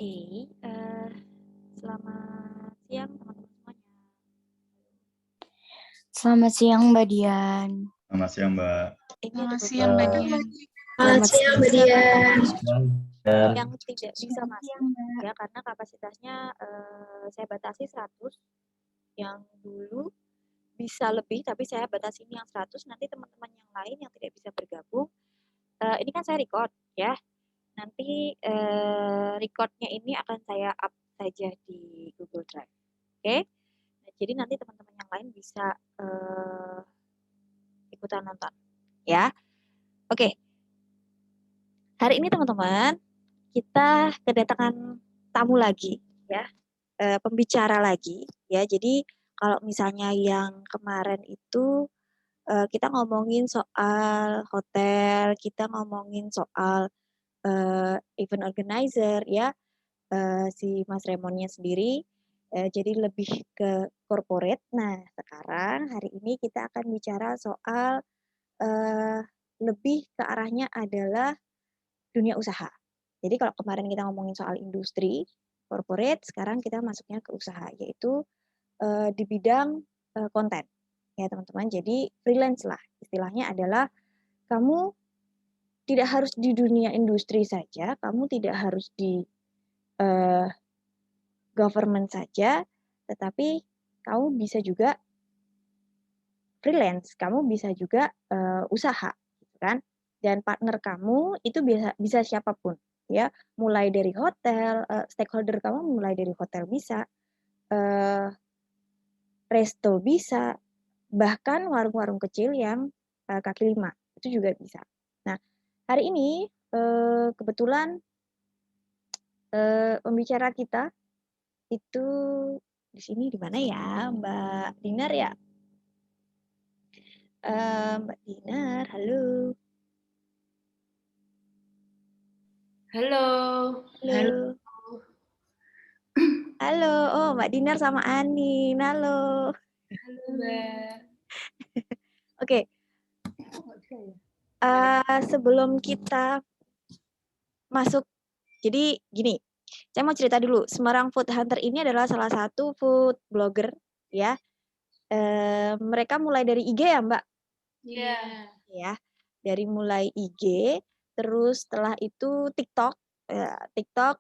Oke, selamat siang teman-teman semuanya. Selamat siang Mbak Dian. Selamat siang, Mbak. Ini ada Selamat siang, Mbak beberapa Dian. Selamat siang Mbak Dian. yang tidak bisa masuk ya karena kapasitasnya saya batasi 100. Yang dulu bisa lebih tapi saya batasi ini yang 100. Nanti teman-teman yang lain yang tidak bisa bergabung, ini kan saya record ya. Nanti recordnya ini akan saya up saja di Google Drive. Oke? Nah, jadi nanti teman-teman yang lain bisa ikutan nonton ya. Oke. Hari ini teman-teman kita kedatangan tamu lagi ya, pembicara lagi ya. Jadi kalau misalnya yang kemarin itu kita ngomongin soal hotel, kita ngomongin soal event organizer ya, si Mas Remonnya sendiri. Jadi lebih ke corporate. Nah sekarang hari ini kita akan bicara soal lebih ke arahnya adalah dunia usaha. Jadi kalau kemarin kita ngomongin soal industri, corporate, sekarang kita masuknya ke usaha, yaitu di bidang konten. Ya teman-teman, jadi freelance lah. Istilahnya adalah kamu tidak harus di dunia industri saja, kamu tidak harus di government saja, tetapi kamu bisa juga freelance, kamu bisa juga usaha, gitu kan? Dan partner kamu itu bisa siapapun, ya. Mulai dari hotel, stakeholder kamu mulai dari hotel bisa, resto bisa, bahkan warung-warung kecil yang kaki lima itu juga bisa. Nah, hari ini kebetulan pembicara kita itu di sini di mana ya, Mbak Dinar ya? Mbak Dinar, halo. Halo. Halo. Halo, oh Mbak Dinar sama Ani, halo. Halo, Mbak. Oke. Sebelum kita masuk, jadi gini, saya mau cerita dulu. Semarang Food Hunter ini adalah salah satu food blogger, ya. Mereka mulai dari IG ya, Mbak? Iya. Ya, dari mulai IG, terus setelah itu TikTok,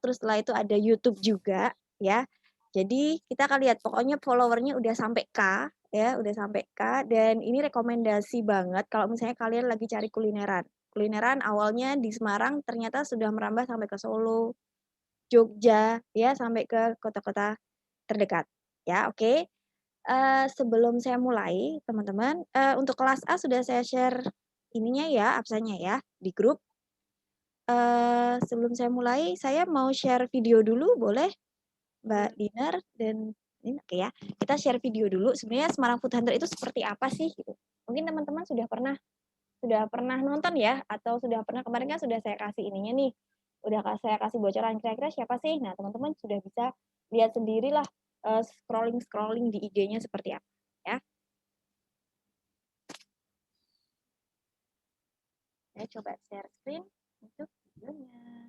terus setelah itu ada YouTube juga, ya. Jadi kita akan lihat, pokoknya followernya udah sampai K, ya, udah sampai K, dan ini rekomendasi banget kalau misalnya kalian lagi cari kulineran. Kulineran awalnya di Semarang ternyata sudah merambah sampai ke Solo, Jogja, ya, sampai ke kota-kota terdekat, ya, oke. Sebelum saya mulai, teman-teman, untuk kelas A sudah saya share ininya ya, absennya ya, di grup. Sebelum saya mulai, saya mau share video dulu, boleh? Mbak Dinar dan ini, oke ya. Kita share video dulu. Sebenarnya Semarang Food Hunter itu seperti apa sih? Gitu. Mungkin teman-teman sudah pernah nonton ya, atau sudah pernah, kemarin kan sudah saya kasih ininya nih, udah saya kasih bocoran kira-kira siapa sih. Nah teman-teman sudah bisa lihat sendirilah scrolling di IG-nya seperti apa ya. Saya coba share screen untuk videonya.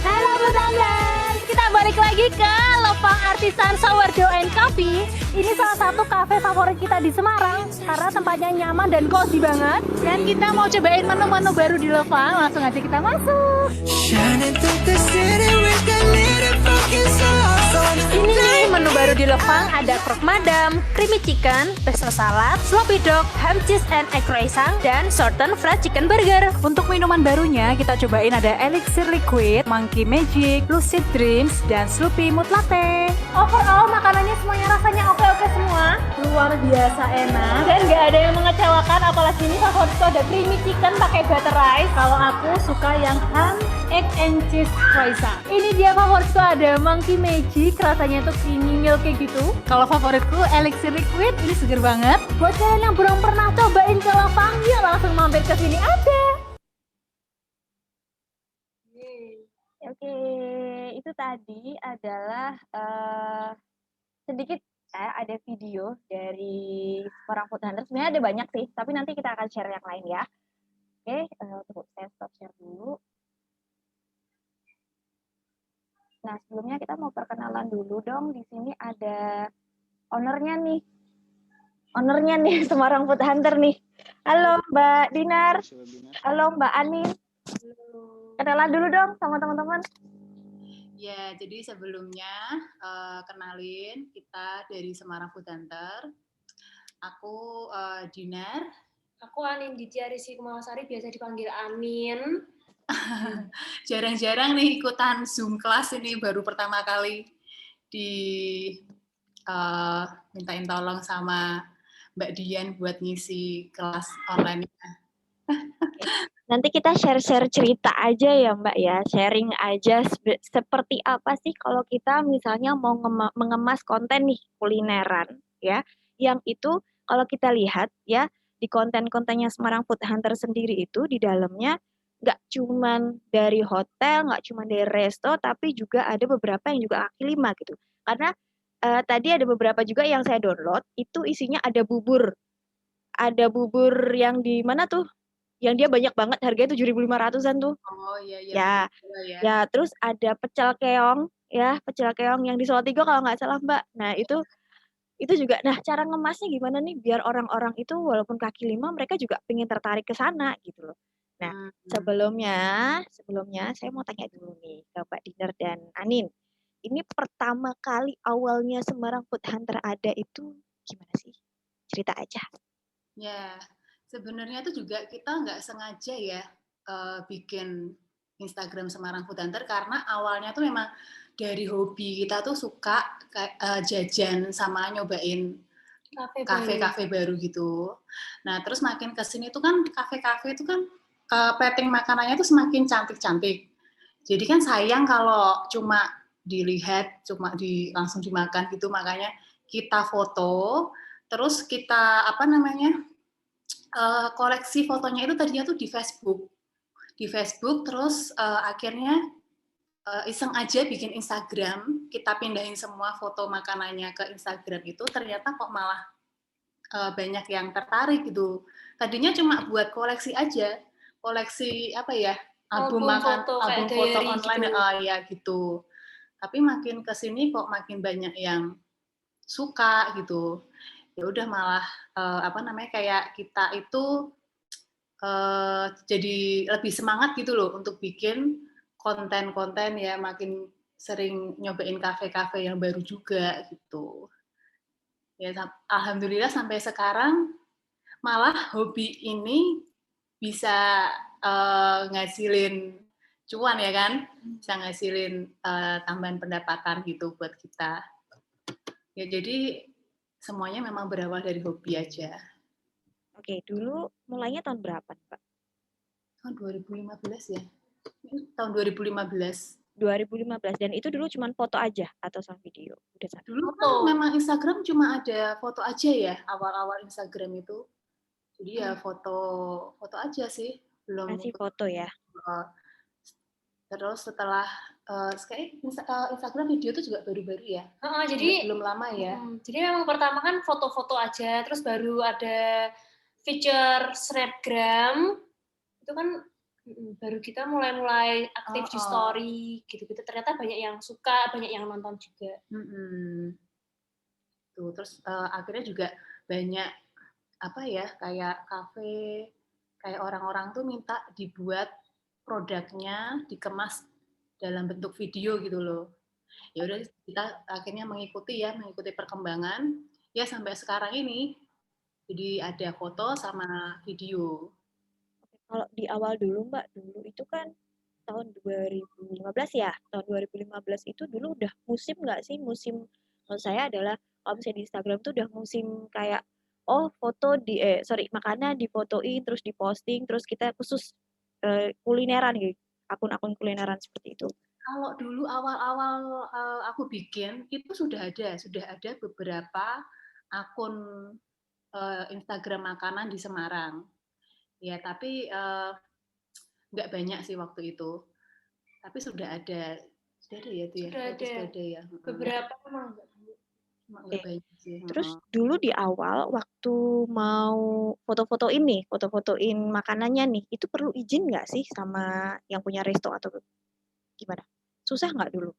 Halo Betanggan, kita balik lagi ke Lepang Artisan Sourdough and Coffee. Ini salah satu kafe favorit kita di Semarang karena tempatnya nyaman dan cozy banget. Dan kita mau cobain menu-menu baru di Lepang, langsung aja kita masuk. Shining through the city with a little focus on Ini nih menu baru di Lopang, ada krok madam, creamy chicken, pesto salad, sloppy dog, ham cheese and egg croissant, dan shorten fried chicken burger. Untuk minuman barunya, kita cobain ada Elixir Liquid, Monkey Magic, Lucid Dreams, dan Sloopy Mood Latte. Overall makanannya semuanya rasanya oke-oke semua, luar biasa enak dan nggak ada yang mengecewakan. Apalagi ini favoritku ada creamy chicken pakai butter rice. Kalau aku suka yang ham egg and cheese croissant. Ini dia favoritku, ada Monkey Magic, rasanya tuh creamy milky gitu. Kalau favoritku Elixir Liquid, ini seger banget. Buat kalian yang belum pernah cobain ke Lopang, yuk langsung mampir ke sini aja. Oke, itu tadi adalah sedikit ada video dari Semarang Food Hunter. Sebenarnya ada banyak sih, tapi nanti kita akan share yang lain ya. Oke, tunggu saya stop share dulu. Nah, sebelumnya kita mau perkenalan dulu dong. Di sini ada ownernya nih. Ownernya nih Semarang Food Hunter nih. Halo Mbak Dinar. Halo Mbak Anin. Kenalan dulu dong sama teman-teman. Ya, jadi sebelumnya kenalin kita dari Semarang Food Hunter. Aku Dinar. Aku Anin Ditya Rizky Kumalasari, biasa dipanggil Anin. Jarang-jarang nih ikutan Zoom kelas ini, baru pertama kali mintain tolong sama Mbak Dian buat ngisi kelas online. Nanti kita share-share cerita aja ya Mbak ya, sharing aja seperti apa sih kalau kita misalnya mau mengemas konten nih kulineran ya, yang itu kalau kita lihat ya di konten-kontennya Semarang Food Hunter sendiri itu di dalamnya nggak cuman dari hotel, nggak cuman dari resto, tapi juga ada beberapa yang juga kaki lima gitu. Karena tadi ada beberapa juga yang saya download, itu isinya ada bubur yang di mana tuh? Yang dia banyak banget, harganya 7.500-an tuh. Oh iya. Ya, terus ada pecel keong yang di Salatiga kalau nggak salah Mbak. Nah itu juga. Nah cara ngemasnya gimana nih biar orang-orang itu walaupun kaki lima mereka juga pengen tertarik ke sana gitu loh. Nah sebelumnya saya mau tanya dulu nih ke Mbak Dinar dan Anin. Ini pertama kali awalnya Semarang Food Hunter ada itu gimana sih? Cerita aja. Ya, sebenarnya itu juga kita nggak sengaja ya bikin Instagram Semarang Food Hunter karena awalnya tuh memang dari hobi kita tuh suka jajan sama nyobain kafe-kafe baru gitu. Nah, terus makin kesini tuh kan kafe-kafe itu kan plating makanannya tuh semakin cantik-cantik. Jadi kan sayang kalau cuma dilihat, langsung dimakan gitu. Makanya kita foto, terus kita koleksi fotonya itu tadinya tuh di Facebook, terus akhirnya iseng aja bikin Instagram, kita pindahin semua foto makanannya ke Instagram itu, ternyata kok malah banyak yang tertarik gitu. Tadinya cuma buat koleksi aja, koleksi album foto online gitu. Gitu. Tapi makin kesini kok makin banyak yang suka gitu. Ya udah malah kayak kita itu jadi lebih semangat gitu loh untuk bikin konten-konten ya, makin sering nyobain kafe-kafe yang baru juga gitu. Ya alhamdulillah sampai sekarang malah hobi ini bisa ngasilin cuan ya kan, bisa ngasilin tambahan pendapatan gitu buat kita. Ya jadi semuanya memang berawal dari hobi aja. Oke, dulu mulainya tahun berapa, Pak? Tahun 2015 ya. Tahun 2015. 2015, dan itu dulu cuma foto aja atau sama video? Udah sama. Dulu kan memang Instagram cuma ada foto aja ya, awal-awal Instagram itu. Jadi ya foto aja sih, belum masih foto ya. Terus setelah Instagram video itu juga baru-baru ya. Jadi belum lama ya. Jadi memang pertama kan foto-foto aja, terus baru ada feature Snapgram. Itu kan baru kita mulai aktif di story gitu-gitu. Ternyata banyak yang suka, banyak yang nonton juga. Tuh, terus akhirnya juga banyak kayak kafe, kayak orang-orang tuh minta dibuat produknya dikemas dalam bentuk video gitu loh. Ya udah kita akhirnya mengikuti perkembangan ya sampai sekarang ini. Jadi ada foto sama video. Kalau di awal dulu Mbak, dulu itu kan tahun 2015 ya, tahun 2015 itu dulu udah musim nggak sih? Musim, menurut saya adalah kalau misalnya di Instagram tuh udah musim kayak, oh foto makanan difotoin, terus diposting, terus kita khusus kulineran gitu, akun-akun kulineran seperti itu. Kalau dulu awal-awal aku bikin, itu sudah ada beberapa akun Instagram makanan di Semarang. Ya, tapi nggak banyak sih waktu itu. Tapi sudah ada ya itu ya. Sudah ada ya. beberapa memang nggak banyak. Nggak banyak sih. Terus dulu di awal waktu mau foto-fotoin makanannya nih, itu perlu izin nggak sih sama yang punya resto atau gimana? Susah nggak dulu?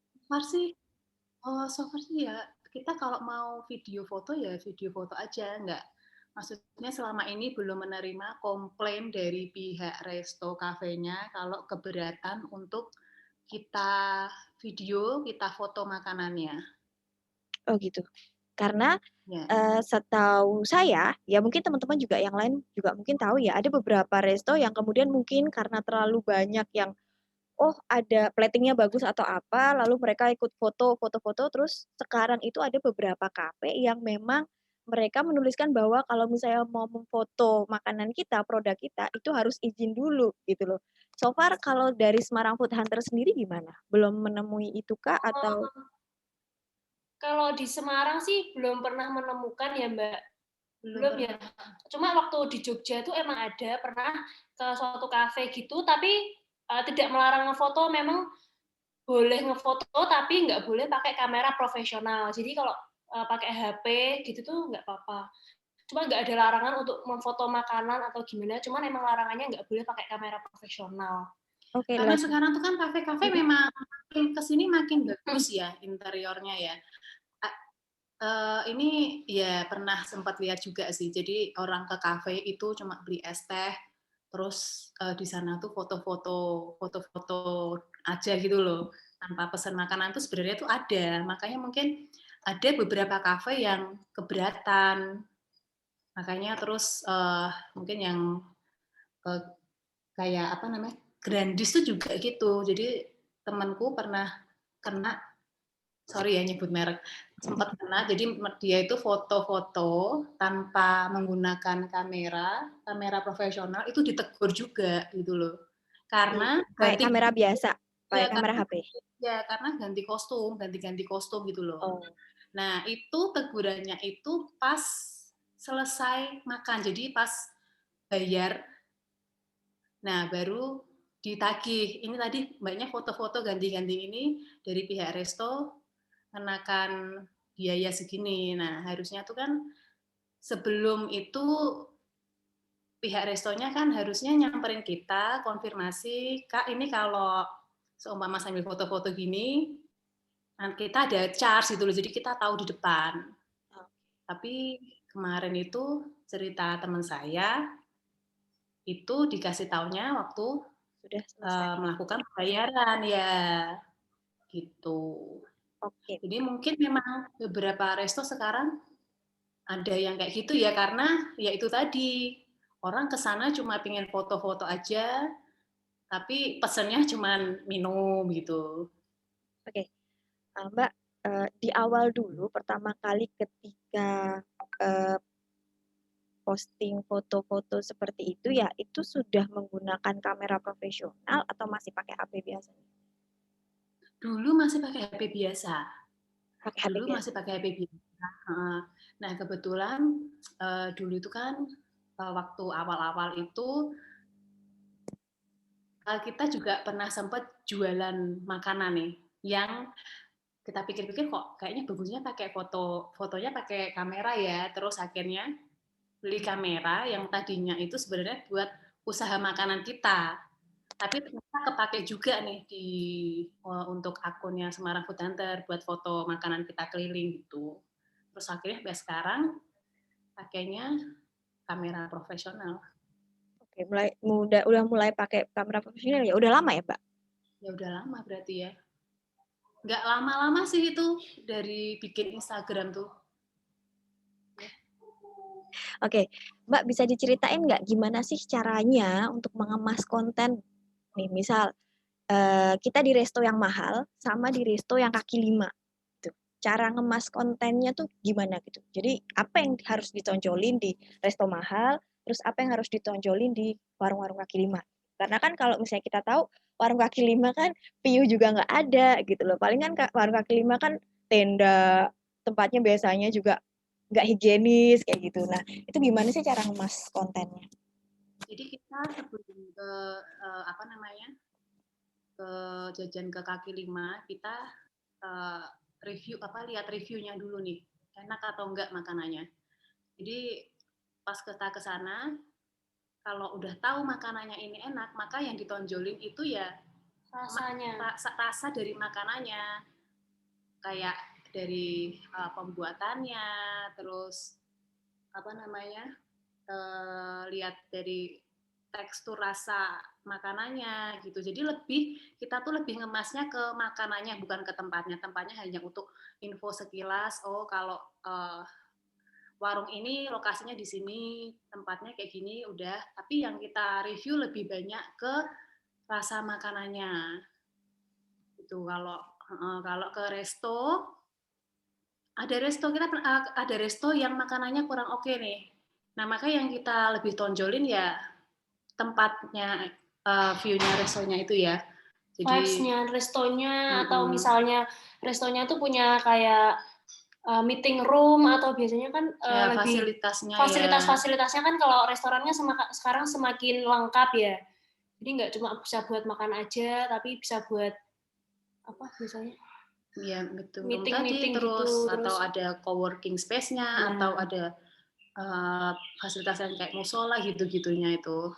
So far sih ya kita kalau mau video foto ya video foto aja, nggak. Maksudnya selama ini belum menerima komplain dari pihak resto kafenya kalau keberatan untuk kita video, kita foto makanannya. Oh gitu. Karena Ya. setahu saya, ya mungkin teman-teman juga yang lain juga mungkin tahu ya, ada beberapa resto yang kemudian mungkin karena terlalu banyak yang oh ada platingnya bagus atau apa, lalu mereka ikut foto-foto, terus sekarang itu ada beberapa kafe yang memang mereka menuliskan bahwa kalau misalnya mau memfoto makanan kita, produk kita, itu harus izin dulu gitu loh. So far kalau dari Semarang Food Hunter sendiri gimana? Belum menemui itu kah atau? Kalau di Semarang sih belum pernah menemukan ya Mbak. Belum ya. Cuma waktu di Jogja tuh emang ada pernah ke suatu kafe gitu, tapi tidak melarang ngefoto, memang boleh ngefoto tapi nggak boleh pakai kamera profesional. Jadi kalau pakai HP gitu tuh nggak apa-apa. Cuma nggak ada larangan untuk memfoto makanan atau gimana, cuman emang larangannya nggak boleh pakai kamera profesional. Oke, Karena sekarang tuh kan kafe-kafe memang makin kesini makin bagus ya interiornya ya. Ini ya pernah sempat lihat juga sih. Jadi orang ke kafe itu cuma beli es teh, terus di sana tuh foto-foto aja gitu loh, tanpa pesan makanan tuh sebenarnya tuh ada. Makanya mungkin ada beberapa kafe yang keberatan. Makanya terus mungkin yang kayak apa namanya Grandis tuh juga gitu. Jadi temanku pernah kena, sorry ya nyebut merek, sempat kena. Jadi dia itu foto-foto tanpa menggunakan kamera profesional, itu ditegur juga gitu loh. Karena pakai kamera biasa, pakai kamera HP. Ya, karena ganti kostum gitu loh. Oh. Nah, itu tegurannya itu pas selesai makan. Jadi pas bayar, nah baru ditagih. Ini tadi mbaknya foto-foto ganti-ganti ini dari pihak resto kenakan biaya segini. Nah, harusnya tuh kan sebelum itu pihak restonya kan harusnya nyamperin kita, konfirmasi, Kak ini kalau seumpama sambil foto-foto gini, kita ada charge gitu loh, jadi kita tahu di depan. Tapi kemarin itu cerita teman saya, itu dikasih taunya waktu sudah melakukan pembayaran ya, gitu. Oke. Jadi mungkin memang beberapa resto sekarang ada yang kayak gitu ya, karena ya itu tadi orang kesana cuma pengen foto-foto aja, tapi pesennya cuma minum gitu. Oke, Mbak, di awal dulu pertama kali ketika posting foto-foto seperti itu ya, itu sudah menggunakan kamera profesional atau masih pakai HP biasa? Dulu masih pakai HP biasa. Masih pakai HP biasa. Nah, kebetulan dulu itu kan waktu awal-awal itu kita juga pernah sempat jualan makanan nih, yang kita pikir-pikir kok kayaknya bagusnya pakai fotonya pakai kamera ya, terus akhirnya beli kamera yang tadinya itu sebenarnya buat usaha makanan kita, tapi ternyata kepake juga nih untuk akunnya Semarang Food Hunter buat foto makanan kita keliling gitu. Terus akhirnya sampai sekarang pakainya kamera profesional. Oke, udah mulai pakai kamera profesional ya? Udah lama ya, Mbak? Ya udah lama berarti ya. Nggak lama-lama sih itu dari bikin Instagram tuh. Oke, Mbak bisa diceritain nggak gimana sih caranya untuk mengemas konten? Nih, misal kita di resto yang mahal sama di resto yang kaki lima. Gitu. Cara ngemas kontennya tuh gimana gitu. Jadi apa yang harus ditonjolin di resto mahal, terus apa yang harus ditonjolin di warung-warung kaki lima. Karena kan kalau misalnya kita tahu warung kaki lima kan view juga nggak ada gitu loh. Paling kan warung kaki lima kan tenda, tempatnya biasanya juga nggak higienis kayak gitu. Nah, itu gimana sih cara ngemas kontennya? Jadi kita sebelum ke apa namanya ke jajan ke kaki lima, kita lihat reviewnya dulu nih, enak atau enggak makanannya. Jadi pas kita ke sana, kalau udah tahu makanannya ini enak, maka yang ditonjolin itu ya Rasanya. rasa dari makanannya, kayak dari pembuatannya, terus apa namanya, lihat dari tekstur rasa makanannya gitu. Jadi kita tuh lebih ngemasnya ke makanannya, bukan ke tempatnya. Tempatnya hanya untuk info sekilas. Oh, kalau warung ini lokasinya di sini, tempatnya kayak gini, udah. Tapi yang kita review lebih banyak ke rasa makanannya. Itu kalau ke resto, ada resto yang makanannya kurang oke nih. Nah, maka yang kita lebih tonjolin ya tempatnya, view-nya restonya itu ya. Jadi Vibes-nya restonya atau misalnya restonya tuh punya kayak meeting room atau biasanya kan ya, lebih fasilitasnya fasilitas-fasilitasnya kan kalau restorannya sekarang semakin lengkap ya. Jadi nggak cuma bisa buat makan aja, tapi bisa buat apa biasanya ya meeting room meeting tadi, terus gitu, atau terus ada co-working space-nya, atau ada fasilitas yang kayak musola gitu-gitunya itu.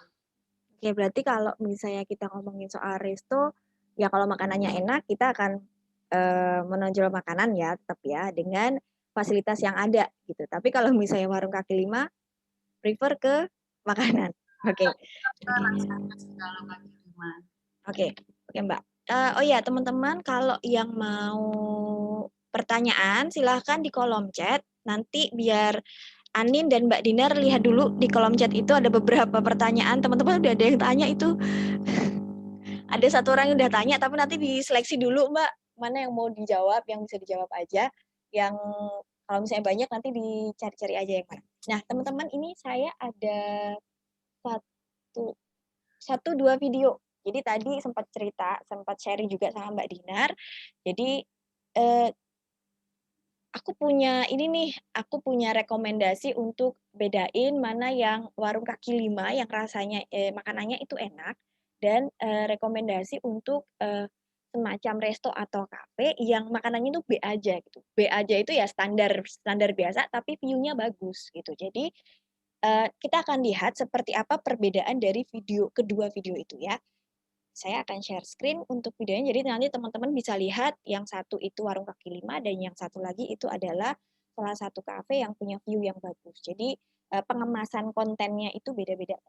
Oke, berarti kalau misalnya kita ngomongin soal resto, ya kalau makanannya enak, kita akan menonjol makanan ya, tetap ya, dengan fasilitas yang ada gitu. Tapi kalau misalnya warung kaki lima, prefer ke makanan. Oke. Rasanya sih kalau kaki lima. Oke, oke Mbak. Oh ya teman-teman, kalau yang mau pertanyaan silahkan di kolom chat. Nanti biar Anin dan Mbak Dinar lihat dulu di kolom chat itu ada beberapa pertanyaan. Teman-teman udah ada yang tanya itu. Ada satu orang yang udah tanya, tapi nanti diseleksi dulu Mbak. Mana yang mau dijawab, yang bisa dijawab aja. Yang kalau misalnya banyak nanti dicari-cari aja yang mana. Nah teman-teman ini saya ada satu dua video. Jadi tadi sempat cerita, sempat sharing juga sama Mbak Dinar. Jadi aku punya rekomendasi untuk bedain mana yang warung kaki lima yang rasanya makanannya itu enak dan rekomendasi untuk semacam resto atau kafe yang makanannya itu B aja gitu. B aja itu ya standar standar biasa tapi view-nya bagus gitu. Jadi kita akan lihat seperti apa perbedaan dari kedua video itu ya. Saya akan share screen untuk videonya, jadi nanti teman-teman bisa lihat yang satu itu warung kaki lima dan yang satu lagi itu adalah salah satu kafe yang punya view yang bagus. Jadi pengemasan kontennya itu beda-beda.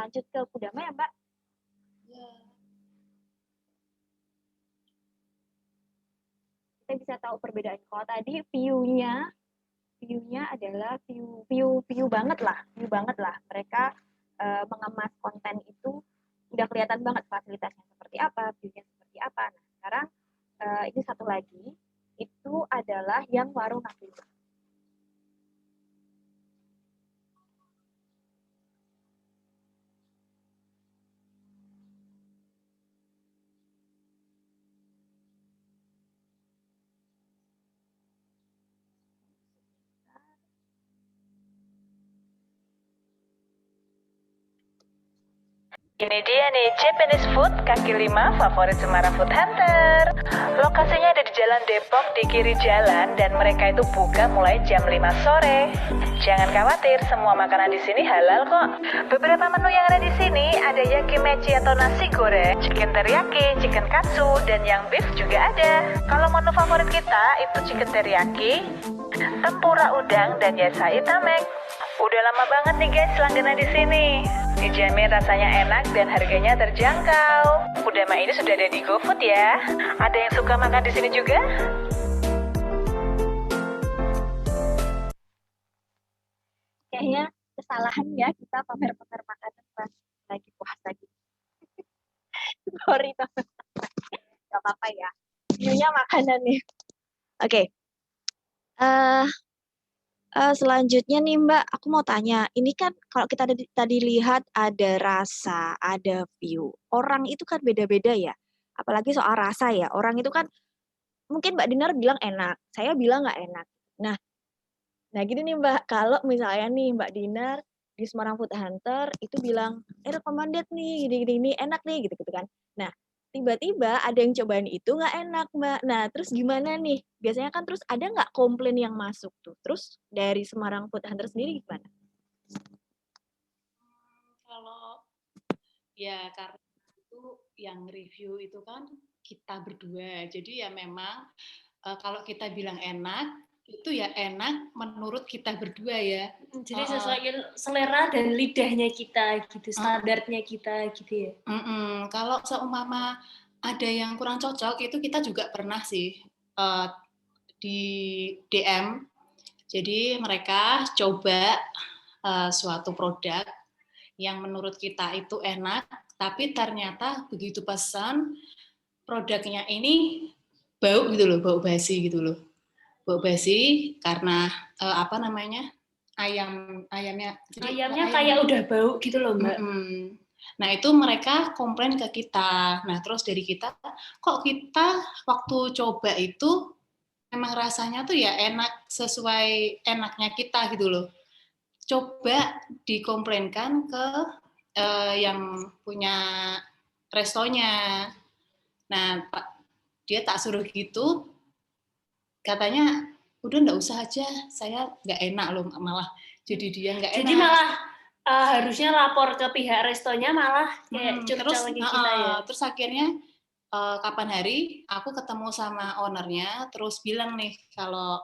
lanjut ke Kudama ya Mbak. Kita bisa tahu perbedaan. Kalau tadi view-nya adalah view banget lah. Mereka mengemas konten itu udah kelihatan banget fasilitasnya seperti apa, view-nya seperti apa. Nah, sekarang ini satu lagi, itu adalah yang warung kaki lima. Ini dia nih, Japanese food kaki lima favorit Semarang Food Hunter. Lokasinya ada di Jalan Depok di kiri jalan dan mereka itu buka mulai jam 5 sore. Jangan khawatir, semua makanan di sini halal kok. Beberapa menu yang ada di sini ada yakimechi atau nasi goreng, chicken teriyaki, chicken katsu, dan yang beef juga ada. Kalau menu favorit kita itu chicken teriyaki, tempura udang, dan yasai tamek. Udah lama banget nih guys langganan di sini. Dijamin rasanya enak dan harganya terjangkau. Kudama ini sudah ada di GoFood ya. Ada yang suka makan di sini juga? Kayaknya kesalahan ya kita pamer-pamer makanan pas lagi puasa gitu. Sorry teman-teman. Gak apa-apa ya. View-nya makanan nih. Oke. Selanjutnya nih Mbak, aku mau tanya, ini kan kalau kita tadi lihat ada rasa, ada view. Orang itu kan beda-beda ya, apalagi soal rasa ya. Orang itu kan, mungkin Mbak Dinar bilang enak, saya bilang nggak enak. Nah gini nih Mbak, kalau misalnya nih Mbak Dinar di Semarang Food Hunter itu bilang, recommended nih, gini-gini, enak nih, gitu-gitu kan. Nah, tiba-tiba ada yang cobain itu nggak enak Mbak. Nah terus gimana nih? Biasanya kan terus ada nggak komplain yang masuk tuh? Terus dari Semarang Food Hunter sendiri gimana? Kalau ya karena itu yang review itu kan kita berdua. Jadi ya memang kalau kita bilang enak, itu ya enak menurut kita berdua ya. Jadi sesuai selera dan lidahnya kita gitu, standarnya kita gitu ya. Kalau seumpama ada yang kurang cocok, itu kita juga pernah sih di DM. Jadi mereka coba suatu produk yang menurut kita itu enak, tapi ternyata begitu pesan produknya ini bau gitu loh, bau basi gitu loh. Bau basi karena ayamnya kayak udah bau gitu loh Mbak. Nah itu mereka komplain ke kita. Nah terus dari kita, kok kita waktu coba itu memang rasanya tuh ya enak sesuai enaknya kita gitu loh. Coba dikomplainkan ke yang punya restonya. Nah dia tak suruh gitu, katanya udah nggak usah aja, saya nggak enak loh malah. Jadi dia nggak enak. Jadi malah harusnya lapor ke pihak restonya malah kayak terus lagi kita ya. Terus akhirnya kapan hari aku ketemu sama ownernya, terus bilang nih kalau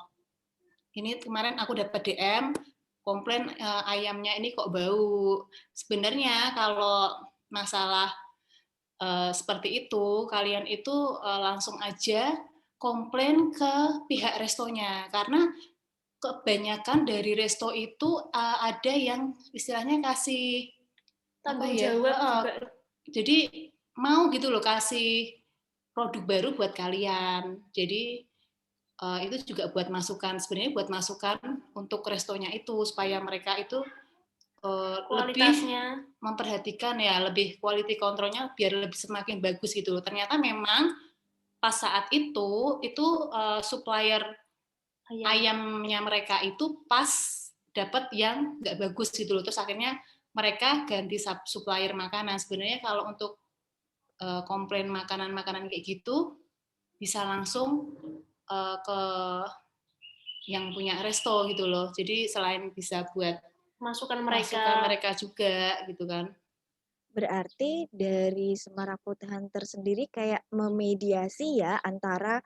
ini kemarin aku dapat DM komplain ayamnya ini kok bau. Sebenarnya kalau masalah seperti itu kalian itu langsung aja komplain ke pihak restonya, karena kebanyakan dari resto itu ada yang istilahnya kasih tanggung jawab juga. Jadi mau gitu loh kasih produk baru buat kalian. Jadi itu juga buat masukan, sebenarnya buat masukan untuk restonya itu supaya mereka itu lebih memperhatikan ya, lebih quality controlnya biar lebih semakin bagus gitu loh. Ternyata memang pas saat itu supplier ayamnya mereka itu pas dapat yang nggak bagus gitu loh. Terus akhirnya mereka ganti supplier makanan. Sebenarnya kalau untuk komplain makanan-makanan kayak gitu bisa langsung ke yang punya resto gitu loh. Jadi selain bisa buat masukan mereka juga gitu kan. Berarti dari Semarang Food Hunter sendiri kayak memediasi ya antara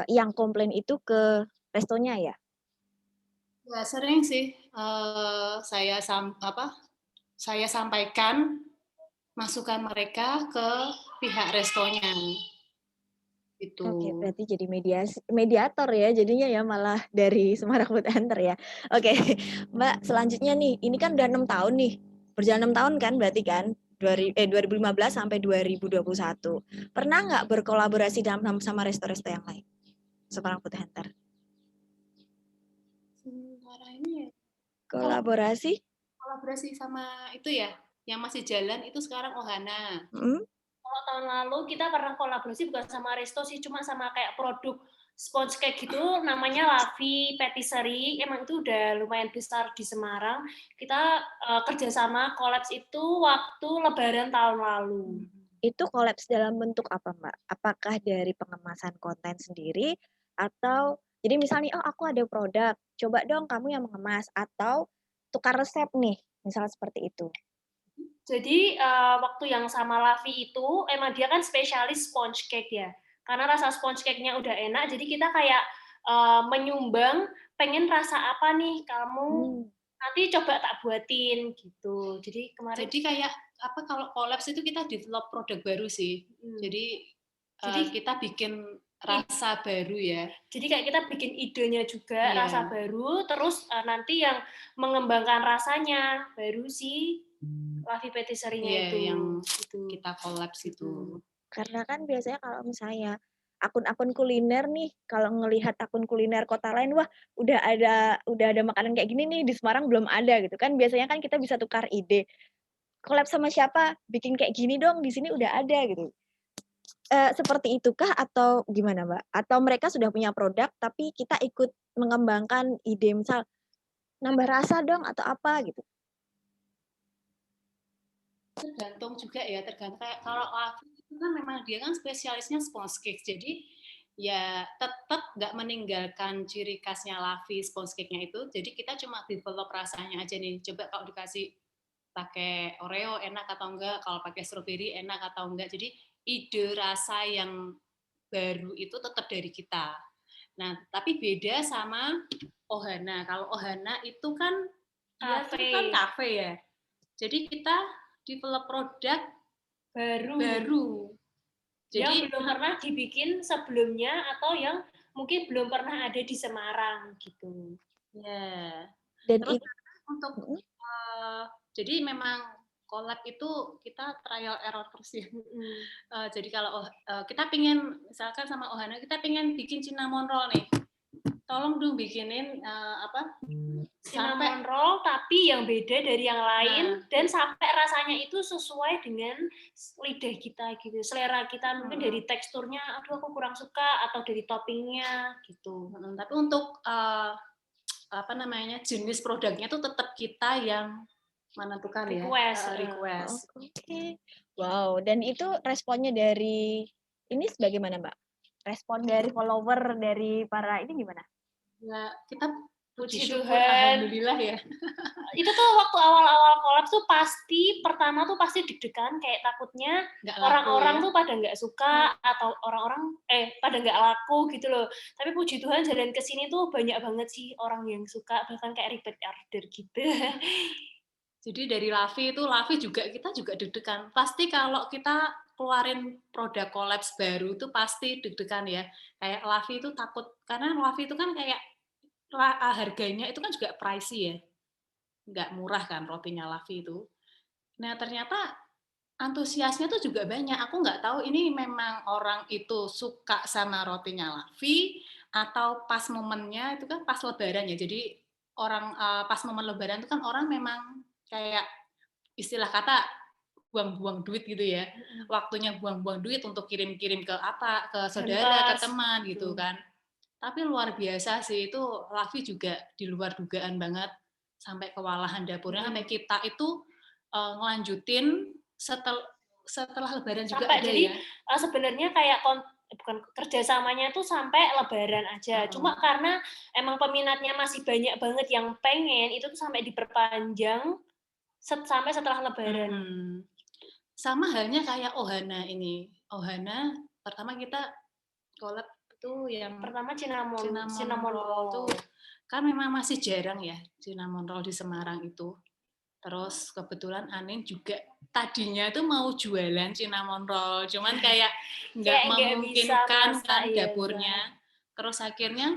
yang komplain itu ke restonya ya? Ya sering sih saya saya sampaikan masukan mereka ke pihak restonya. Itu. Oke, berarti jadi mediator ya jadinya ya malah dari Semarang Food Hunter ya. Oke, Mbak, selanjutnya nih, ini kan udah 6 tahun nih. Berjalan 6 tahun kan berarti kan? 2015 sampai 2021. Pernah nggak berkolaborasi sama resto-resto yang lain? Semarang Food Hunter. Sementara ini ya, Kolaborasi? kolaborasi sama itu ya, yang masih jalan itu sekarang Ohana. Kalau tahun lalu kita pernah kolaborasi bukan sama resto sih, cuma sama kayak produk sponge cake gitu, namanya Lavi Patisserie. Emang itu udah lumayan besar di Semarang. Kita kerjasama kolaps itu waktu Lebaran tahun lalu. Itu kolaps dalam bentuk apa, Mbak? Apakah dari pengemasan konten sendiri atau jadi misalnya oh aku ada produk, coba dong kamu yang mengemas atau tukar resep nih, misalnya seperti itu. Jadi waktu yang sama Lavi itu emang dia kan spesialis sponge cake ya. Karena rasa sponge cake-nya udah enak, jadi kita kayak menyumbang pengen rasa apa nih kamu nanti coba tak buatin gitu. Jadi kemarin kayak apa kalau kolaps itu kita develop produk baru sih. Jadi kita bikin rasa baru ya. Jadi kayak kita bikin idenya juga rasa baru, terus nanti yang mengembangkan rasanya baru sih. Lavi Patisserie-nya itu yang kita kolaps itu. Karena kan biasanya kalau misalnya akun-akun kuliner nih, kalau ngelihat akun kuliner kota lain, wah udah ada makanan kayak gini nih di Semarang belum ada gitu kan. Biasanya kan kita bisa tukar ide. Collab sama siapa? Bikin kayak gini dong, di sini udah ada gitu. Seperti itukah atau gimana, Mbak? Atau mereka sudah punya produk tapi kita ikut mengembangkan ide misal nambah rasa dong atau apa gitu. Tergantung juga ya, tergantung kayak kalau Lavi itu kan memang dia kan spesialisnya sponge cake, jadi ya tetap nggak meninggalkan ciri khasnya Lavi sponge cake-nya itu, jadi kita cuma develop rasanya aja nih, coba kalau dikasih pakai Oreo enak atau enggak, kalau pakai strawberry enak atau enggak, jadi ide rasa yang baru itu tetap dari kita. Nah, tapi beda sama Ohana. Kalau Ohana itu kan kafe ya, jadi kita develop produk baru. Jadi yang belum pernah dibikin sebelumnya atau yang mungkin belum pernah ada di Semarang gitu. Ya. Dan terus untuk jadi memang collab itu kita trial error terus ya. Jadi kalau kita pengen misalkan sama Ohana kita pengen bikin cinnamon roll nih. Tolong dong bikinin cinnamon roll tapi yang beda dari yang lain dan sampai rasanya itu sesuai dengan lidah kita gitu, selera kita mungkin dari teksturnya aduh aku kurang suka atau dari toppingnya gitu. Tapi untuk jenis produknya tuh tetap kita yang menentukan request. Oke. Wow, dan itu responnya dari ini bagaimana, Mbak? Respon dari follower dari para ini gimana? Ya, kita puji syukur, Tuhan. Alhamdulillah ya. Itu tuh waktu awal-awal collab tuh pertama tuh pasti deg-degan kayak takutnya orang-orang tuh pada nggak suka atau orang-orang pada nggak laku gitu loh. Tapi puji Tuhan jalan ke sini tuh banyak banget sih orang yang suka, bahkan kayak repeat order gitu. Jadi dari Lavi juga kita juga deg-degan. Pasti kalau kita keluarin produk collabs baru itu pasti deg-degan ya. Kayak Lavi itu takut karena Lavi itu kan kayak harganya itu kan juga pricey ya. Nggak murah kan rotinya Lavi itu. Nah, ternyata antusiasnya tuh juga banyak. Aku nggak tahu ini memang orang itu suka sama rotinya Lavi atau pas momennya itu kan pas lebaran ya. Jadi orang pas momen lebaran itu kan orang memang kayak istilah kata buang-buang duit gitu ya. Waktunya buang-buang duit untuk kirim-kirim ke saudara, ke teman gitu kan. Tapi luar biasa sih itu Lavi juga di luar dugaan banget sampai kewalahan dapurnya sampai kita itu ngelanjutin setelah lebaran juga sampai ada jadi, ya. Sebenarnya kayak bukan kerjasamanya tuh sampai lebaran aja. Cuma karena emang peminatnya masih banyak banget yang pengen itu tuh sampai diperpanjang sampai setelah lebaran. Sama halnya kayak Ohana ini. Ohana pertama kita collab itu yang pertama cinnamon roll tuh kan memang masih jarang ya cinnamon roll di Semarang itu. Terus kebetulan Anin juga tadinya tuh mau jualan cinnamon roll, cuman kayak nggak Kayak nggak bisa memungkinkan masak, kan iya, dapurnya. Terus akhirnya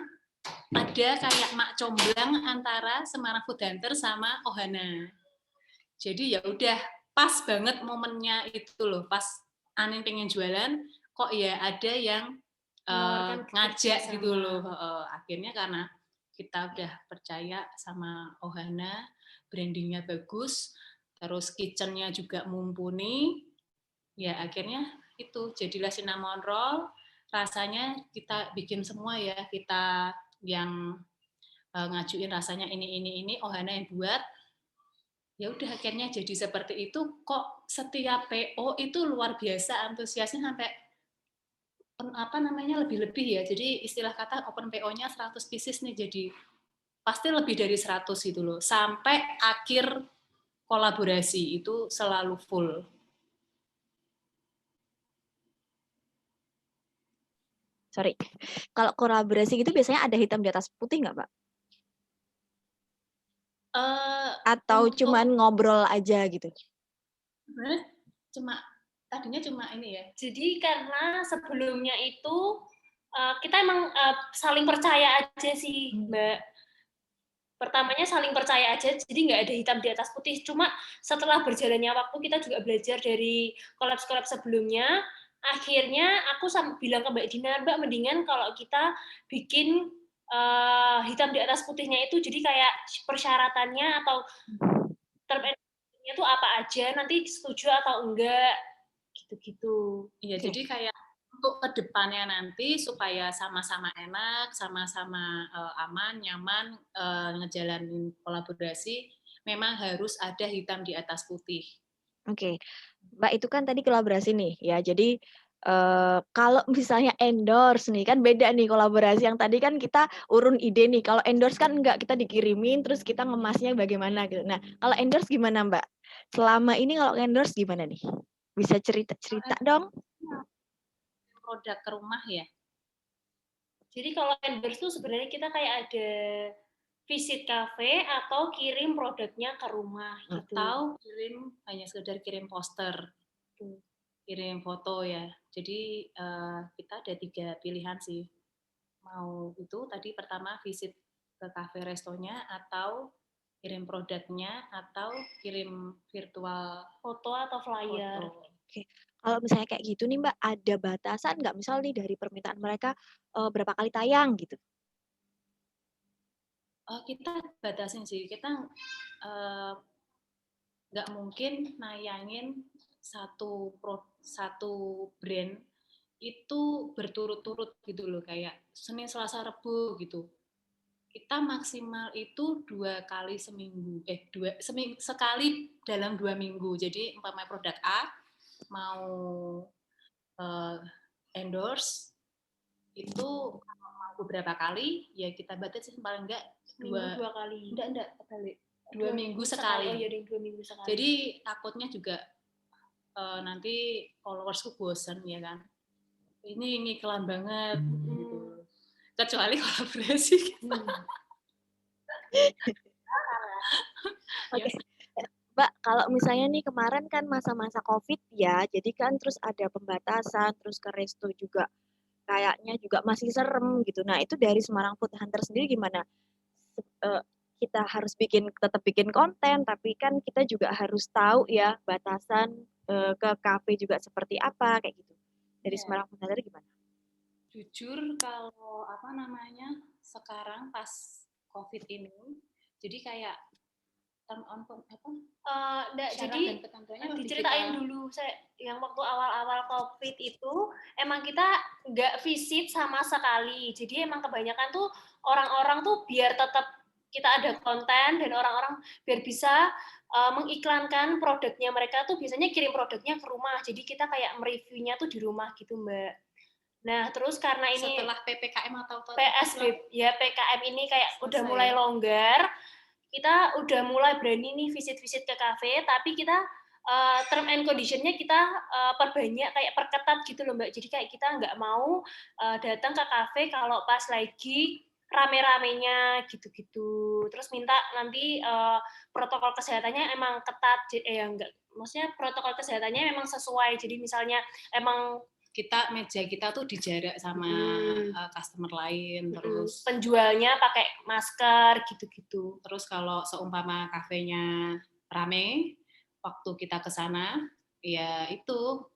ada kayak mak comblang antara Semarang Food Hunter sama Ohana. Jadi ya udah pas banget momennya itu loh, pas Anin pengen jualan, kok ya ada yang Menawarkan ngajak kerjasama. gitu loh. Akhirnya karena kita udah percaya sama Ohana, brandingnya bagus, terus kitchennya juga mumpuni, ya akhirnya itu jadilah cinnamon roll. Rasanya kita bikin semua ya, kita yang ngajuin rasanya ini, Ohana yang buat. Ya udah akhirnya jadi seperti itu. Kok setiap PO itu luar biasa antusiasnya sampai lebih-lebih ya. Jadi istilah kata open PO-nya 100 pieces nih, jadi pasti lebih dari 100 gitu loh. Sampai akhir kolaborasi itu selalu full. Sorry. Kalau kolaborasi gitu biasanya ada hitam di atas putih nggak, Mbak? Atau cuman ngobrol aja gitu? Tadinya cuma ini ya. Jadi karena sebelumnya itu kita emang saling percaya aja sih, Mbak. Pertamanya saling percaya aja, jadi nggak ada hitam di atas putih. Cuma setelah berjalannya waktu kita juga belajar dari collab-collab sebelumnya. Akhirnya aku bilang ke Mbak Dina, Mbak mendingan kalau kita bikin hitam di atas putihnya itu, jadi kayak persyaratannya atau term and conditionnya itu apa aja, nanti setuju atau enggak, gitu-gitu. Iya, jadi kayak untuk kedepannya nanti supaya sama-sama enak, sama-sama aman, nyaman ngejalanin kolaborasi, memang harus ada hitam di atas putih. Oke, Mbak itu kan tadi kolaborasi nih ya. Jadi kalau misalnya endorse nih kan beda nih kolaborasi, yang tadi kan kita urun ide nih. Kalau endorse kan enggak, kita dikirimin terus kita ngemasnya bagaimana gitu. Nah, kalau endorse gimana, Mbak? Selama ini kalau endorse gimana nih? Bisa cerita dong? Produk ke rumah ya. Jadi kalau endorse tuh sebenarnya kita kayak ada visit cafe atau kirim produknya ke rumah gitu. Atau hanya sekedar kirim poster, kirim foto ya. Jadi kita ada 3 pilihan sih. Mau itu tadi pertama visit ke cafe restonya, atau kirim produknya, atau kirim virtual foto atau flyer. Oke. Kalau misalnya kayak gitu nih Mbak, ada batasan nggak misal nih dari permintaan mereka berapa kali tayang gitu? Kita batasin sih, kita nggak mungkin nayangin satu brand itu berturut-turut gitu loh, kayak Senin, Selasa, Rabu gitu. Kita maksimal itu 2 kali seminggu, sekali dalam 2 minggu. Jadi umpamanya produk A mau endorse itu mau beberapa kali, ya kita batasi paling enggak 2 kali. Enggak balik. 2 minggu sekali. Oh iya, 2 minggu sekali. Jadi takutnya juga nanti followersku bosan ya kan. Ini ngiklan banget gitu. Kecuali kolaborasi. Oke. Mbak, kalau misalnya nih kemarin kan masa-masa COVID ya, jadi kan terus ada pembatasan, terus ke resto juga kayaknya juga masih serem gitu. Nah, itu dari Semarang Food Hunter sendiri gimana? Kita harus tetap bikin konten, tapi kan kita juga harus tahu ya batasan ke kafe juga seperti apa kayak gitu. Dari Semarang Food Hunter gimana? Jujur kalau sekarang pas COVID ini, jadi kayak turn on jadi diceritain dulu saya yang waktu awal-awal COVID itu emang kita nggak visit sama sekali. Jadi emang kebanyakan tuh orang-orang tuh biar tetap kita ada konten dan orang-orang biar bisa mengiklankan produknya mereka tuh biasanya kirim produknya ke rumah. Jadi kita kayak mereviewnya tuh di rumah gitu, Mbak. Nah, terus karena ini setelah PPKM atau PSBB ya, PKM ini kayak udah mulai longgar, kita udah mulai berani nih visit-visit ke kafe, tapi kita term and condition-nya kita perbanyak, kayak perketat gitu loh Mbak. Jadi kayak kita nggak mau datang ke kafe kalau pas lagi rame-ramenya gitu-gitu. Terus minta nanti protokol kesehatannya emang ketat, enggak, maksudnya protokol kesehatannya memang sesuai. Jadi misalnya emang meja kita tuh dijarak sama customer lain, terus penjualnya pakai masker gitu-gitu. Terus kalau seumpama kafenya rame, waktu kita ke sana, ya itu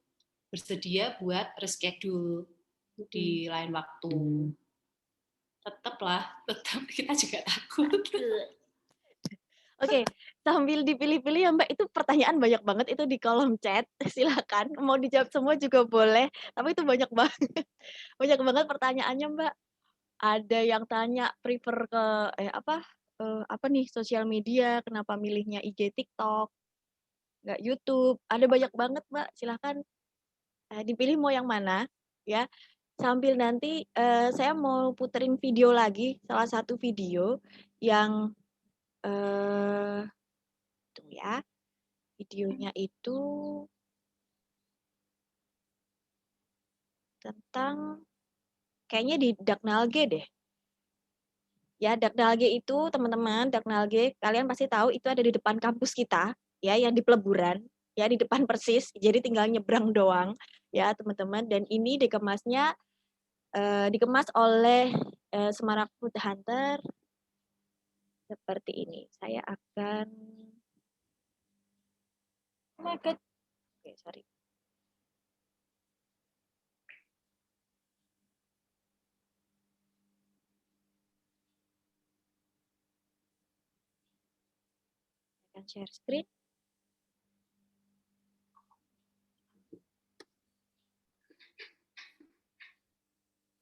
bersedia buat reschedule di lain waktu. Tetap kita juga takut. Oke, sambil dipilih-pilih ya Mbak, itu pertanyaan banyak banget itu di kolom chat. Silakan, mau dijawab semua juga boleh, tapi itu banyak banget. Banyak banget pertanyaannya Mbak. Ada yang tanya prefer ke apa nih sosial media, kenapa milihnya IG, TikTok, nggak YouTube. Ada banyak banget Mbak, silakan dipilih mau yang mana ya. Sambil nanti saya mau puterin video lagi, salah satu video yang tunggu ya. Videonya itu tentang kayaknya di Daknalge deh. Ya, Daknalge itu teman-teman, Daknalge kalian pasti tahu itu ada di depan kampus kita, ya, yang di peleburan, ya di depan persis. Jadi tinggal nyebrang doang, ya teman-teman. Dan ini dikemasnya dikemas oleh Semarang Food Hunter seperti ini. Saya akan oke, sorry. Akan share screen.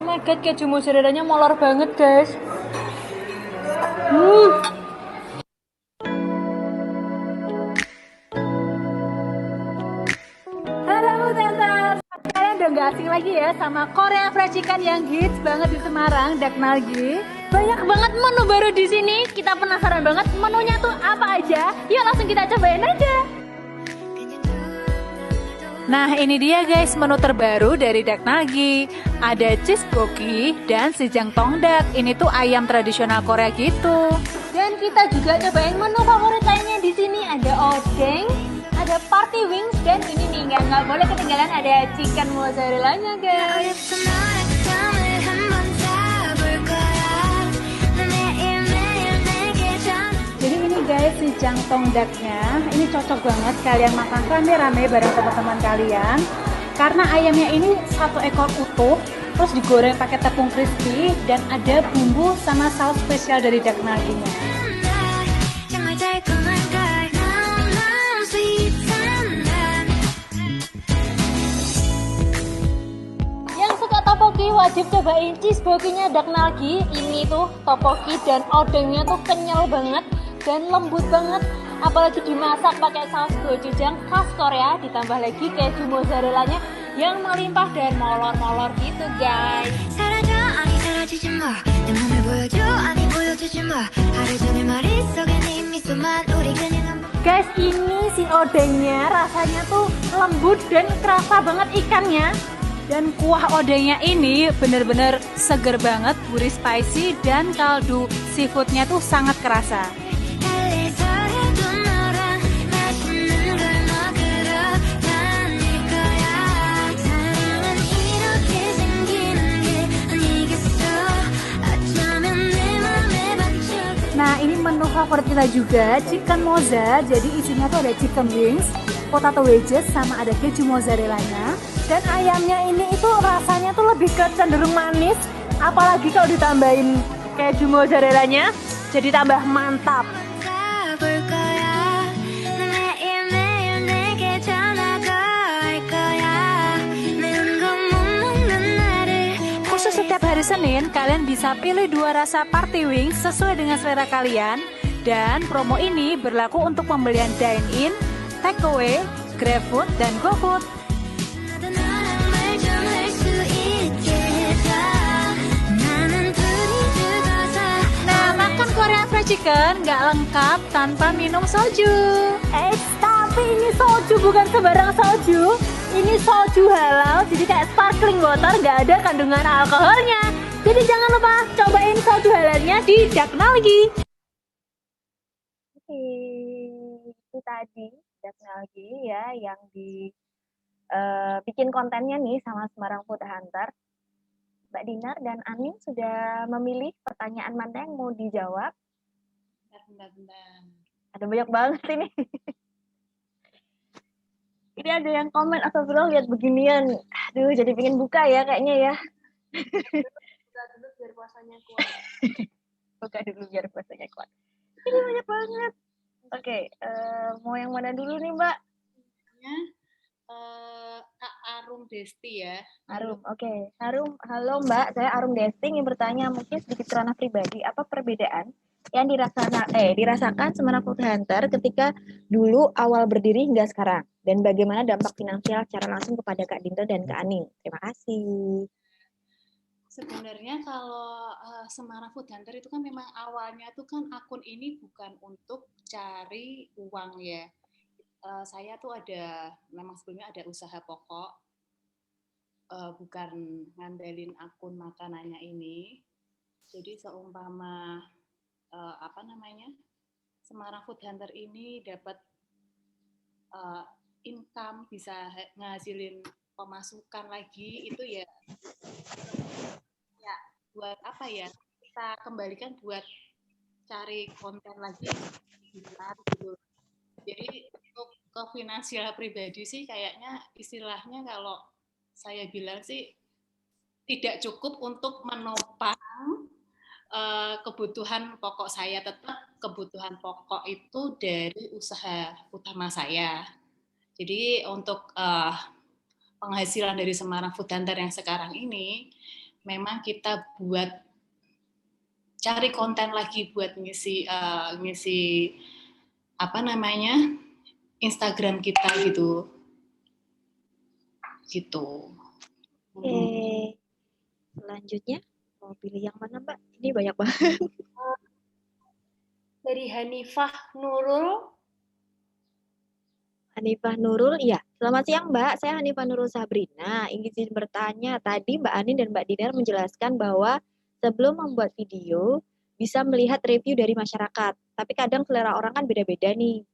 Oh my god, keju mozzarella-nya molor banget, guys. Halo Tenters, kalian udah nggak asing lagi ya sama Korea Fried Chicken yang hits banget di Semarang, Daknalge. Banyak banget menu baru di sini. Kita penasaran banget menunya tuh apa aja. Yuk langsung kita cobain aja. Nah ini dia guys menu terbaru dari Daknalge. Ada cheese boki dan sijang tongdak. Ini tuh ayam tradisional Korea gitu. Dan kita juga cobain menu favorit lainnya di sini. Ada odeng, ada party wings, dan ini nih nggak boleh ketinggalan ada chicken mozzarella-nya guys. Jadi ini guys sijang tongdaknya, ini cocok banget kalian makan rame-rame bareng teman-teman kalian. Karena ayamnya ini satu ekor utuh, terus digoreng pakai tepung crispy dan ada bumbu sama saus spesial dari Daknalge-nya. Yang suka tteokbokki wajib cobain cheese bokinya Daknalge. Ini tuh tteokbokki dan odengnya tuh kenyal banget dan lembut banget, apalagi dimasak pakai saus gochujang khas Korea, ditambah lagi keju mozzarella-nya yang melimpah dan molor-molor gitu guys. Guys, ini si odengnya rasanya tuh lembut dan kerasa banget ikannya. Dan kuah odengnya ini bener-bener seger banget, gurih spicy, dan kaldu seafoodnya tuh sangat kerasa. Nah ini menu favorit kita juga, chicken mozza. Jadi isinya tuh ada chicken wings, potato wedges, sama ada keju mozzarella-nya. Dan ayamnya ini itu rasanya tuh lebih ke cenderung manis, apalagi kalau ditambahin keju mozzarella-nya jadi tambah mantap. Khusus setiap hari Senin, kalian bisa pilih 2 rasa party wings sesuai dengan selera kalian. Dan promo ini berlaku untuk pembelian dine-in, take-away, GrabFood, dan GoFood. Nah, makan Korea Fried Chicken nggak lengkap tanpa minum soju. Tapi ini soju bukan sembarang soju. Ini soju halal, jadi kayak sparkling water, nggak ada kandungan alkoholnya. Jadi jangan lupa cobain soju halalnya di Daknalgi. Oke, itu tadi Daknalgi ya yang bikin kontennya nih sama Semarang Food Hunter. Mbak Dinar dan Anin sudah memilih pertanyaan mana yang mau dijawab. Bentar. Ada banyak banget ini. Ini ada yang komen, astagfirullah lihat beginian. Aduh, jadi pengen buka ya kayaknya ya. Buka dulu biar puasanya kuat. Buka dulu biar puasanya kuat. Ini banyak banget. Oke, mau yang mana dulu nih Mbak? Kak Arum Desti ya. Arum, oke. Arum, halo Mbak, saya Arum Desti ingin bertanya mungkin sedikit ranah pribadi, apa perbedaan yang dirasakan Semarang Food Hunter ketika dulu awal berdiri hingga sekarang, dan bagaimana dampak finansial secara langsung kepada Kak Dinda dan Kak Aning? Terima kasih. Sebenarnya kalau Semarang Food Hunter itu kan memang awalnya tuh kan akun ini bukan untuk cari uang ya. Saya tuh memang sebelumnya ada usaha pokok, bukan ngandelin akun makanannya ini. Jadi seumpama Semarang Food Hunter ini dapat income, bisa ngasilin pemasukan lagi, itu ya buat apa ya, kita kembalikan buat cari konten lagi gitu. Jadi untuk ke finansial pribadi sih kayaknya istilahnya kalau saya bilang sih tidak cukup untuk menopang kebutuhan pokok saya. Tetap kebutuhan pokok itu dari usaha utama saya. Jadi untuk penghasilan dari Semarang Food Hunter yang sekarang ini memang kita buat cari konten lagi buat ngisi Instagram kita gitu. Oke, selanjutnya mau pilih yang mana Mbak? Ini banyak banget. Dari Hanifah Nurul. Hanifah Nurul, iya. Selamat siang Mbak, saya Hanifah Nurul Sabrina. Ingin bertanya, tadi Mbak Anin dan Mbak Dinar menjelaskan bahwa sebelum membuat video, bisa melihat review dari masyarakat. Tapi kadang selera orang kan beda-beda nih.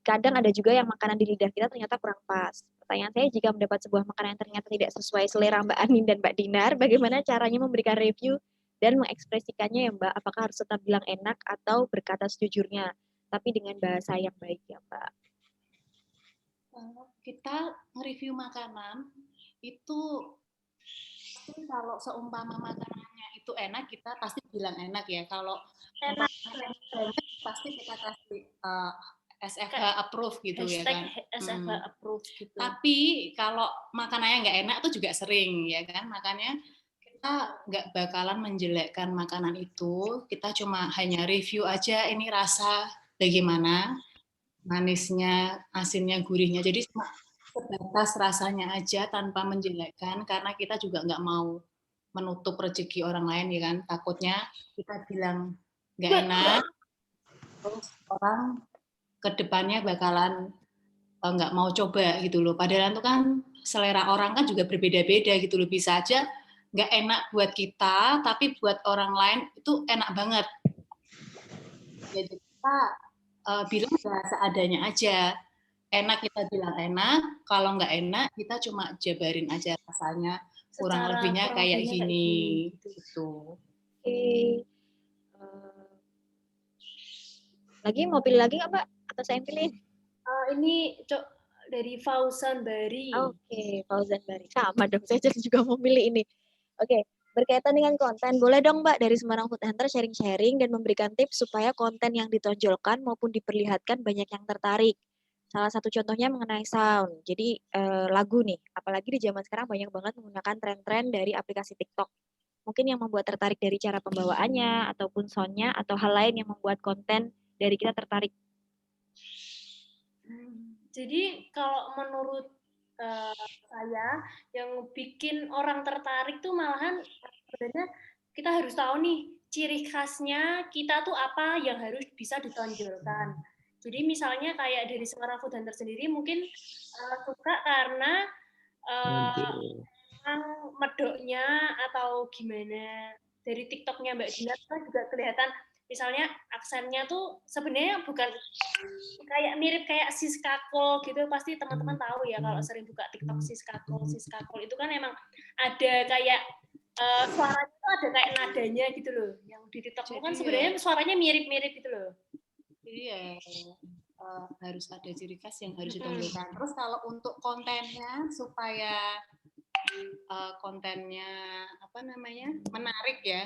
Kadang ada juga yang makanan di lidah kita ternyata kurang pas. Pertanyaan saya, jika mendapat sebuah makanan yang ternyata tidak sesuai selera Mbak Anin dan Mbak Dinar, bagaimana caranya memberikan review dan mengekspresikannya ya Mbak? Apakah harus tetap bilang enak atau berkata sejujurnya, tapi dengan bahasa yang baik ya Mbak? Kita nge-review makanan itu kalau seumpama makanannya itu enak, kita pasti bilang enak ya. Kalau enak pasti kita kasih SFH approve gitu ya kan. SFH approve gitu. Tapi kalau makanannya nggak enak itu juga sering ya kan. Makanya kita nggak bakalan menjelekkan makanan itu. Kita cuma hanya review aja ini rasa bagaimana, manisnya, asinnya, gurihnya. Jadi cuma sebatas rasanya aja tanpa menjelekkan, karena kita juga nggak mau menutup rezeki orang lain ya kan. Takutnya kita bilang nggak enak, terus orang kedepannya bakalan nggak mau coba gitu loh. Padahal itu kan selera orang kan juga berbeda-beda gitu loh. Bisa aja nggak enak buat kita, tapi buat orang lain itu enak banget. Jadi kita bilang seadanya aja. Enak kita bilang enak, kalau nggak enak kita cuma jabarin aja rasanya. Kurang lebihnya kayak gini. Gitu. Oke. Lagi mau pilih lagi nggak Mbak? Atau saya yang pilih? Ini dari Fauzan Bari. Oke, Fauzan Bari. Sama dong, saya juga mau pilih ini. Oke, berkaitan dengan konten, boleh dong Mbak dari Semarang Food Hunter sharing-sharing dan memberikan tips supaya konten yang ditonjolkan maupun diperlihatkan banyak yang tertarik. Salah satu contohnya mengenai sound. Jadi lagu nih, apalagi di zaman sekarang banyak banget menggunakan tren-tren dari aplikasi TikTok. Mungkin yang membuat tertarik dari cara pembawaannya, ataupun sound-nya, atau hal lain yang membuat konten dari kita tertarik. Jadi kalau menurut saya yang bikin orang tertarik tuh malahan sebenarnya kita harus tahu nih ciri khasnya kita tuh apa yang harus bisa ditonjolkan. Jadi misalnya kayak dari Semarang Food Hunter sendiri mungkin suka karena medoknya atau gimana? Dari TikToknya Mbak Dina kan juga kelihatan, misalnya aksennya tuh sebenarnya bukan kayak mirip kayak Siska Kol gitu, pasti teman-teman tahu ya kalau sering buka TikTok Siska Kol itu kan emang ada kayak suaranya tuh ada kayak nadanya gitu loh. Yang di TikTok kan sebenarnya suaranya mirip-mirip gitu loh. Iya, harus ada ciri khas yang harus ditonjolkan. Terus kalau untuk kontennya supaya kontennya menarik ya,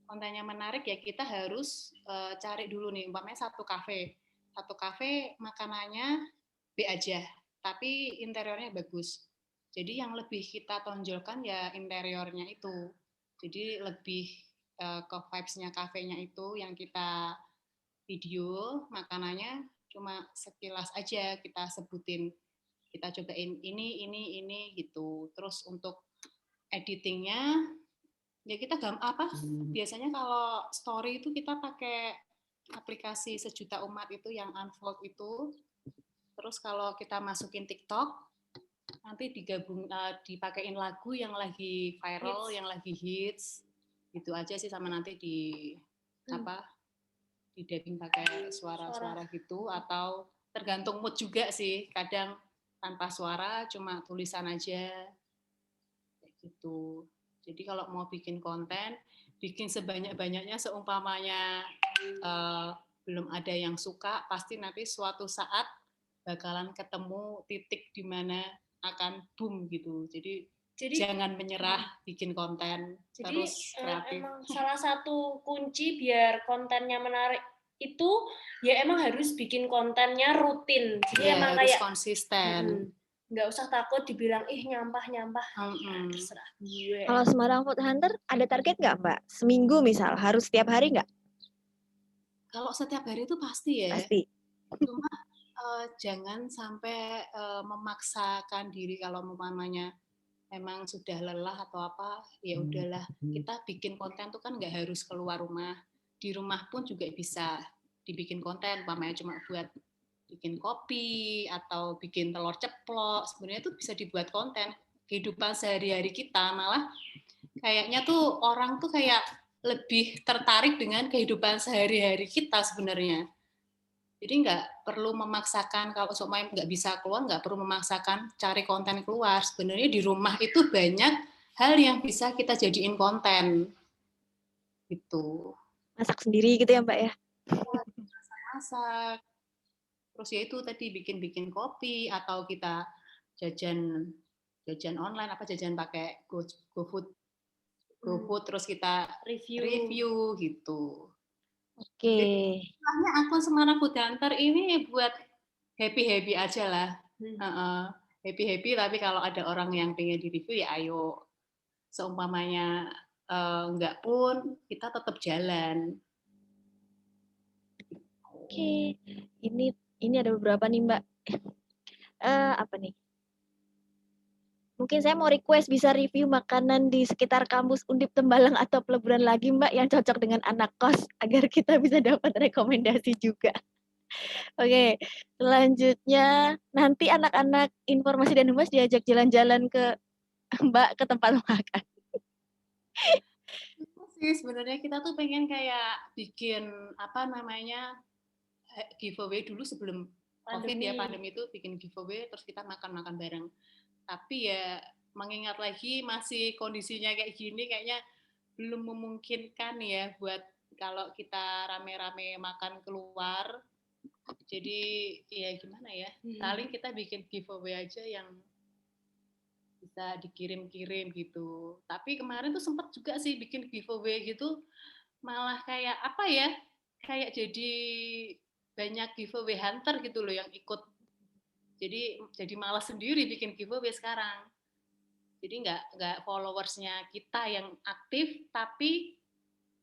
kontennya menarik ya kita harus cari dulu nih, umpamanya satu kafe makanannya B aja, tapi interiornya bagus. Jadi yang lebih kita tonjolkan ya interiornya itu. Jadi lebih ke vibes-nya kafenya itu yang kita video, makanannya cuma sekilas aja kita sebutin, kita cobain ini gitu. Terus untuk editingnya ya kita biasanya kalau story itu kita pakai aplikasi Sejuta Umat itu yang Unfold itu. Terus kalau kita masukin TikTok nanti dipakein lagu yang lagi viral, yang lagi hits, gitu aja sih, sama nanti di dubbing pakai suara-suara gitu, atau tergantung mood juga sih, kadang tanpa suara cuma tulisan aja kayak gitu. Jadi kalau mau bikin konten, bikin sebanyak-banyaknya, seumpamanya belum ada yang suka, pasti nanti suatu saat bakalan ketemu titik di mana akan boom gitu. Jadi jangan menyerah bikin konten, terus kreatif. Emang salah satu kunci biar kontennya menarik itu ya emang harus bikin kontennya rutin. Jadi emang harus kayak konsisten. Nggak usah takut dibilang nyampah. Terserah gue. Kalau Semarang Food Hunter ada target nggak Mbak? Seminggu misal, harus setiap hari nggak? Kalau setiap hari itu pasti ya. Pasti. Cuma jangan sampai memaksakan diri. Kalau umpamanya memang sudah lelah atau apa, ya udahlah, kita bikin konten tuh kan nggak harus keluar rumah. Di rumah pun juga bisa dibikin konten, umpamanya cuma buat bikin kopi atau bikin telur ceplok, sebenarnya itu bisa dibuat konten. Kehidupan sehari-hari kita, malah kayaknya tuh orang tuh kayak lebih tertarik dengan kehidupan sehari-hari kita sebenarnya. Jadi nggak perlu memaksakan, kalau supaya nggak bisa keluar, nggak perlu memaksakan cari konten keluar. Sebenarnya di rumah itu banyak hal yang bisa kita jadiin konten. Gitu. Masak sendiri gitu ya Mbak ya? Masak. Terus ya itu tadi bikin kopi, atau kita jajan online, jajan pakai GoFood, terus kita review gitu. Oke. Makanya akun Semarang Food Hunter ini buat happy aja lah. Happy, tapi kalau ada orang yang pengen di review ya ayo. Seumpamanya enggak pun kita tetap jalan. Oke. Ini ada beberapa nih Mbak. Apa nih? Mungkin saya mau request bisa review makanan di sekitar kampus Undip Tembalang atau Peleburan lagi Mbak, yang cocok dengan anak kos agar kita bisa dapat rekomendasi juga. Oke, selanjutnya nanti anak-anak informasi dan humas diajak jalan-jalan ke Mbak ke tempat makan. Sih sebenarnya kita tuh pengen kayak bikin giveaway dulu sebelum COVID ya, pandemi itu bikin giveaway terus kita makan bareng. Tapi ya mengingat lagi masih kondisinya kayak gini, kayaknya belum memungkinkan ya buat kalau kita rame-rame makan keluar. Jadi ya gimana ya, paling kita bikin giveaway aja yang bisa dikirim-kirim gitu. Tapi kemarin tuh sempat juga sih bikin giveaway gitu, malah kayak kayak jadi banyak giveaway hunter gitu loh yang ikut. Jadi malas sendiri bikin giveaway sekarang. Jadi nggak followersnya kita yang aktif, tapi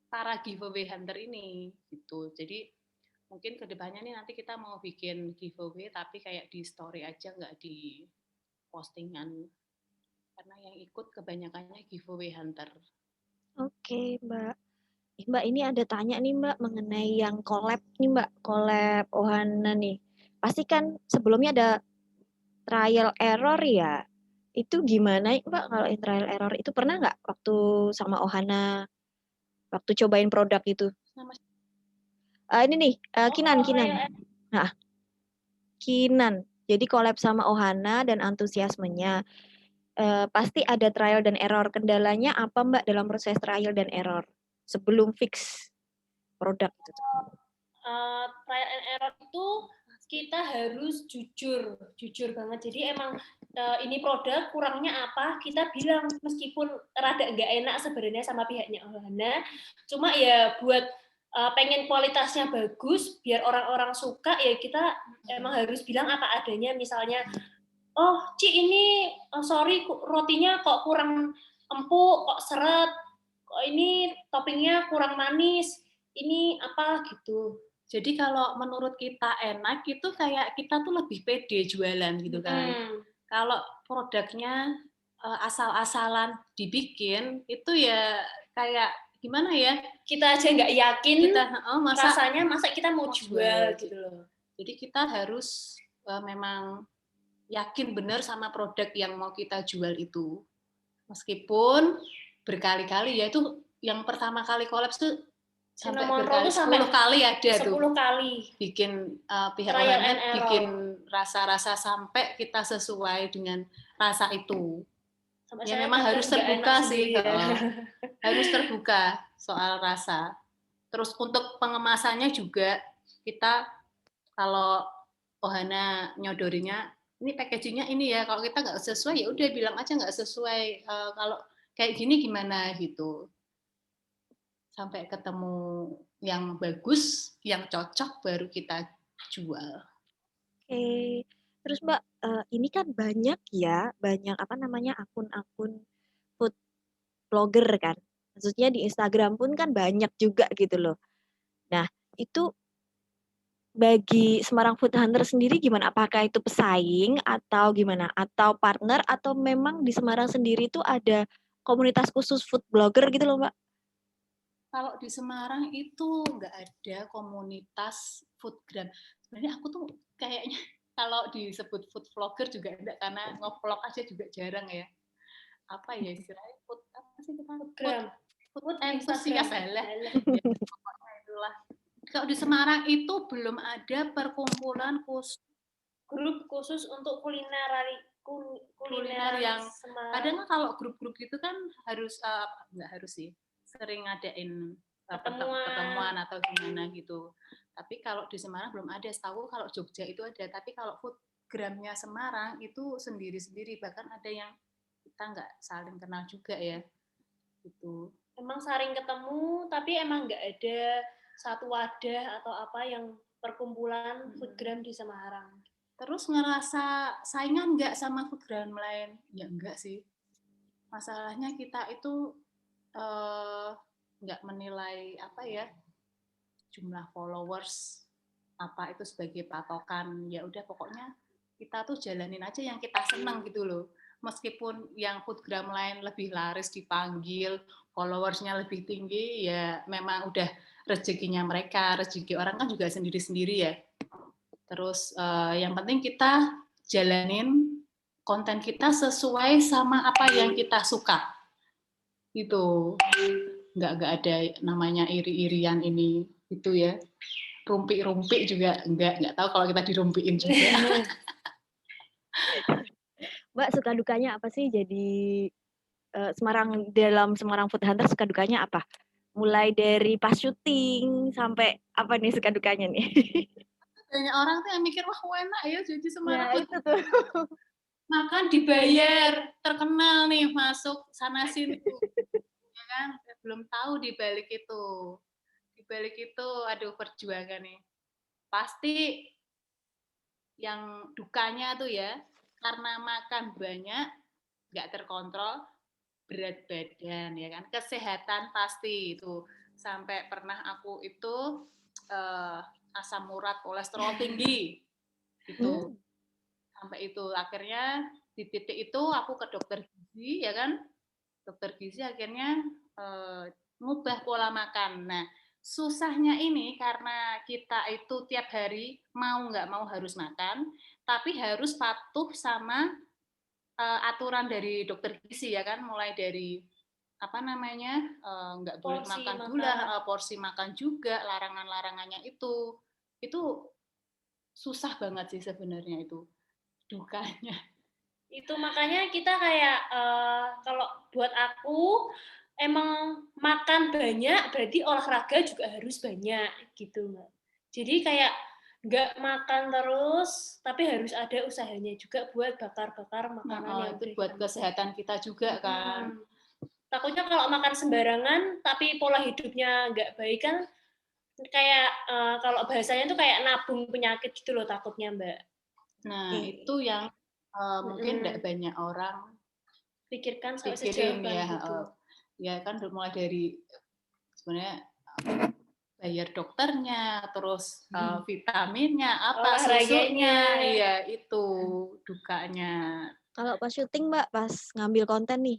para giveaway hunter ini gitu. Jadi mungkin kedepannya nih nanti kita mau bikin giveaway tapi kayak di story aja, nggak di postingan. Karena yang ikut kebanyakannya giveaway hunter. Oke Mbak. Mbak ini ada tanya nih Mbak mengenai yang collab nih Mbak, collab Ohana nih. Pasti kan sebelumnya ada trial error ya. Itu gimana Mbak kalau in trial error itu pernah nggak waktu sama Ohana waktu cobain produk itu? Nama Ini nih Kinan. Trial Nah, Kinan. Jadi collab sama Ohana dan antusiasmenya. Pasti ada trial dan error. Kendalanya apa Mbak dalam proses trial dan error sebelum fix produk itu? trial and error itu kita harus jujur banget. Jadi emang ini produk kurangnya apa kita bilang, meskipun rada nggak enak sebenarnya sama pihaknya Ohana, cuma ya buat pengen kualitasnya bagus biar orang-orang suka ya kita emang harus bilang apa adanya. Misalnya, oh Ci ini sorry rotinya kok kurang empuk, kok seret, kok ini toppingnya kurang manis, ini apa gitu. Jadi kalau menurut kita enak itu kayak kita tuh lebih pede jualan gitu kan. Kalau produknya asal-asalan dibikin itu ya kayak gimana ya? Kita aja nggak yakin Rasanya masa kita mau jual gitu loh. Jadi kita harus memang yakin benar sama produk yang mau kita jual itu. Meskipun berkali-kali ya itu yang pertama kali kolaps tuh sampai berkali 10 kali ada 10 tuh. 10 kali. Bikin pihak orangnya bikin rasa-rasa sampai kita sesuai dengan rasa itu. Sampai ya memang harus terbuka sih. Harus terbuka soal rasa. Terus untuk pengemasannya juga kita kalau Ohana nyodorinya ini packagingnya ini ya, kalau kita nggak sesuai ya udah bilang aja nggak sesuai, kalau kayak gini gimana gitu. Sampai ketemu yang bagus, yang cocok baru kita jual. Oke. Terus Mbak, ini kan banyak apa namanya akun-akun food blogger kan. Maksudnya di Instagram pun kan banyak juga gitu loh. Nah, itu bagi Semarang Food Hunter sendiri gimana? Apakah itu pesaing atau gimana? Atau partner atau memang di Semarang sendiri itu ada komunitas khusus food blogger gitu loh Mbak? Kalau di Semarang itu nggak ada komunitas foodgram. Sebenarnya aku tuh kayaknya kalau disebut food vlogger juga enggak, karena nge-vlog aja juga jarang ya. Apa ya istilahnya food apa sih kita? Food enthusiast lah. Ya, pokoknya itulah. Kalau di Semarang itu belum ada perkumpulan grup khusus untuk kuliner yang Semarang. Kadang kalau grup-grup gitu kan harus nggak harus sih. Sering ngadain pertemuan atau gimana gitu. Tapi kalau di Semarang belum ada. Setahu kalau Jogja itu ada. Tapi kalau foodgramnya Semarang itu sendiri-sendiri. Bahkan ada yang kita nggak saling kenal juga ya. Gitu. Emang saling ketemu, tapi emang nggak ada satu wadah atau apa yang perkumpulan foodgram di Semarang. Terus ngerasa saingan nggak sama foodgram lain? Ya enggak sih. Masalahnya kita itu nggak menilai apa ya jumlah followers apa itu sebagai patokan. Ya udah pokoknya kita tuh jalanin aja yang kita senang gitu loh. Meskipun yang foodgram lain lebih laris dipanggil, followersnya lebih tinggi, ya memang udah rezekinya mereka. Rezeki orang kan juga sendiri-sendiri ya. Terus yang penting kita jalanin konten kita sesuai sama apa yang kita suka. Itu nggak ada namanya iri-irian ini itu ya, rumpi-rumpi juga nggak tahu kalau kita dirumpiin juga. Mbak suka dukanya apa sih jadi Semarang dalam Semarang Food Hunter, suka dukanya apa? Mulai dari pas syuting sampai apa nih suka dukanya nih? Banyak orang tuh yang mikir wah enak ya jadi Semarang Food itu tuh. Makan dibayar, terkenal nih masuk sana sini. Ya kan, belum tahu di balik itu. Di balik itu aduh perjuangan nih. Pasti yang dukanya tuh ya, karena makan banyak, nggak terkontrol, berat badan ya kan, kesehatan pasti itu. Sampai pernah aku itu asam urat, kolesterol tinggi. Gitu. Sampai itu akhirnya di titik itu aku ke dokter gizi ya kan. Dokter gizi akhirnya ngubah pola makan. Nah, susahnya ini karena kita itu tiap hari mau nggak mau harus makan, tapi harus patuh sama aturan dari dokter gizi ya kan, mulai dari apa namanya, nggak boleh Porsi makan makan. gula, porsi makan juga, larangan-larangannya itu susah banget sih sebenarnya itu dukanya. Itu makanya kita kayak kalau buat aku emang makan banyak berarti olahraga juga harus banyak gitu Mbak. Jadi kayak nggak makan terus tapi harus ada usahanya juga buat bakar-bakar makanan yang Itu buat kesehatan kita juga kan. Takutnya kalau makan sembarangan tapi pola hidupnya nggak baik kan kayak kalau bahasanya tuh kayak nabung penyakit gitu loh takutnya Mbak. Nah itu yang mungkin tidak banyak orang Pikirkan sampai pikirin sejauh ya. gitu. Ya kan mulai dari sebenarnya bayar dokternya, terus vitaminnya, apa susunya, iya itu dukanya. Kalau pas syuting Mbak, pas ngambil konten nih.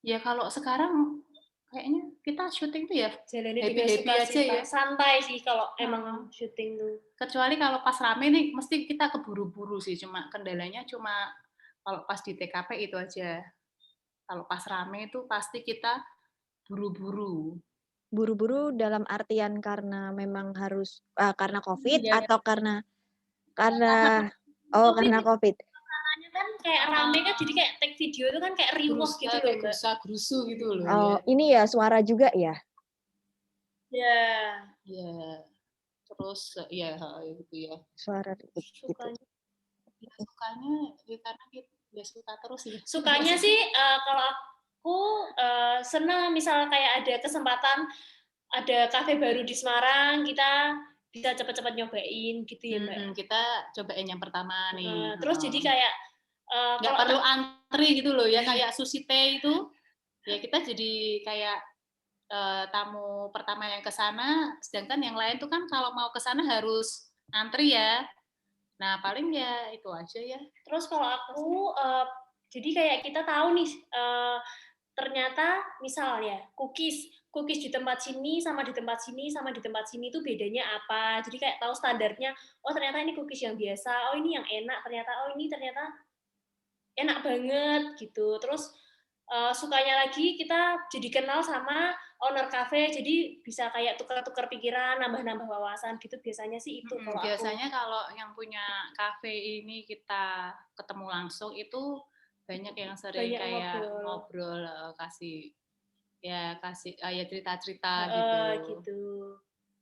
Ya kalau sekarang kayaknya kita syuting tuh ya Jalani happy-happy aja ya. Santai sih kalau emang syuting tuh. Kecuali kalau pas rame nih mesti kita keburu-buru sih, cuma kendalanya cuma kalau pas di TKP itu aja. Kalau pas rame itu pasti kita buru-buru. Buru-buru dalam artian karena memang harus karena COVID Iya. atau karena karena COVID. Makanya kan kayak rame kan jadi kayak take video itu kan kayak riuh gitu loh Mbak. Gerusa-gerusu gitu loh. Oh, ini ya suara juga ya? Ya. Ya. Terus ya gitu ya. Suara gitu. Sukanya. Ya, sukanya ya karena kita ya suka terus ya. Sukanya sih kalau aku senang misal kayak ada kesempatan ada kafe baru di Semarang kita bisa cepat-cepat nyobain gitu ya Mbak. Kita cobain yang pertama nih. Terus jadi kayak nggak perlu antri gitu loh ya kayak sushi teh itu ya kita jadi kayak tamu pertama yang ke sana, sedangkan yang lain tuh kan kalau mau ke sana harus antri ya. Nah, paling ya itu aja ya. Terus kalau aku jadi kayak kita tahu nih ternyata misalnya cookies di tempat sini sama di tempat sini sama di tempat sini itu bedanya apa. Jadi kayak tahu standarnya, oh ternyata ini cookies yang biasa, oh ini yang enak, oh ini ternyata enak banget gitu. Terus sukanya lagi kita jadi kenal sama owner cafe, jadi bisa kayak tukar-tukar pikiran, nambah-nambah wawasan gitu. Biasanya sih itu kalau biasanya kalau yang punya cafe ini kita ketemu langsung itu banyak yang sering kayak ngobrol kasih cerita-cerita gitu.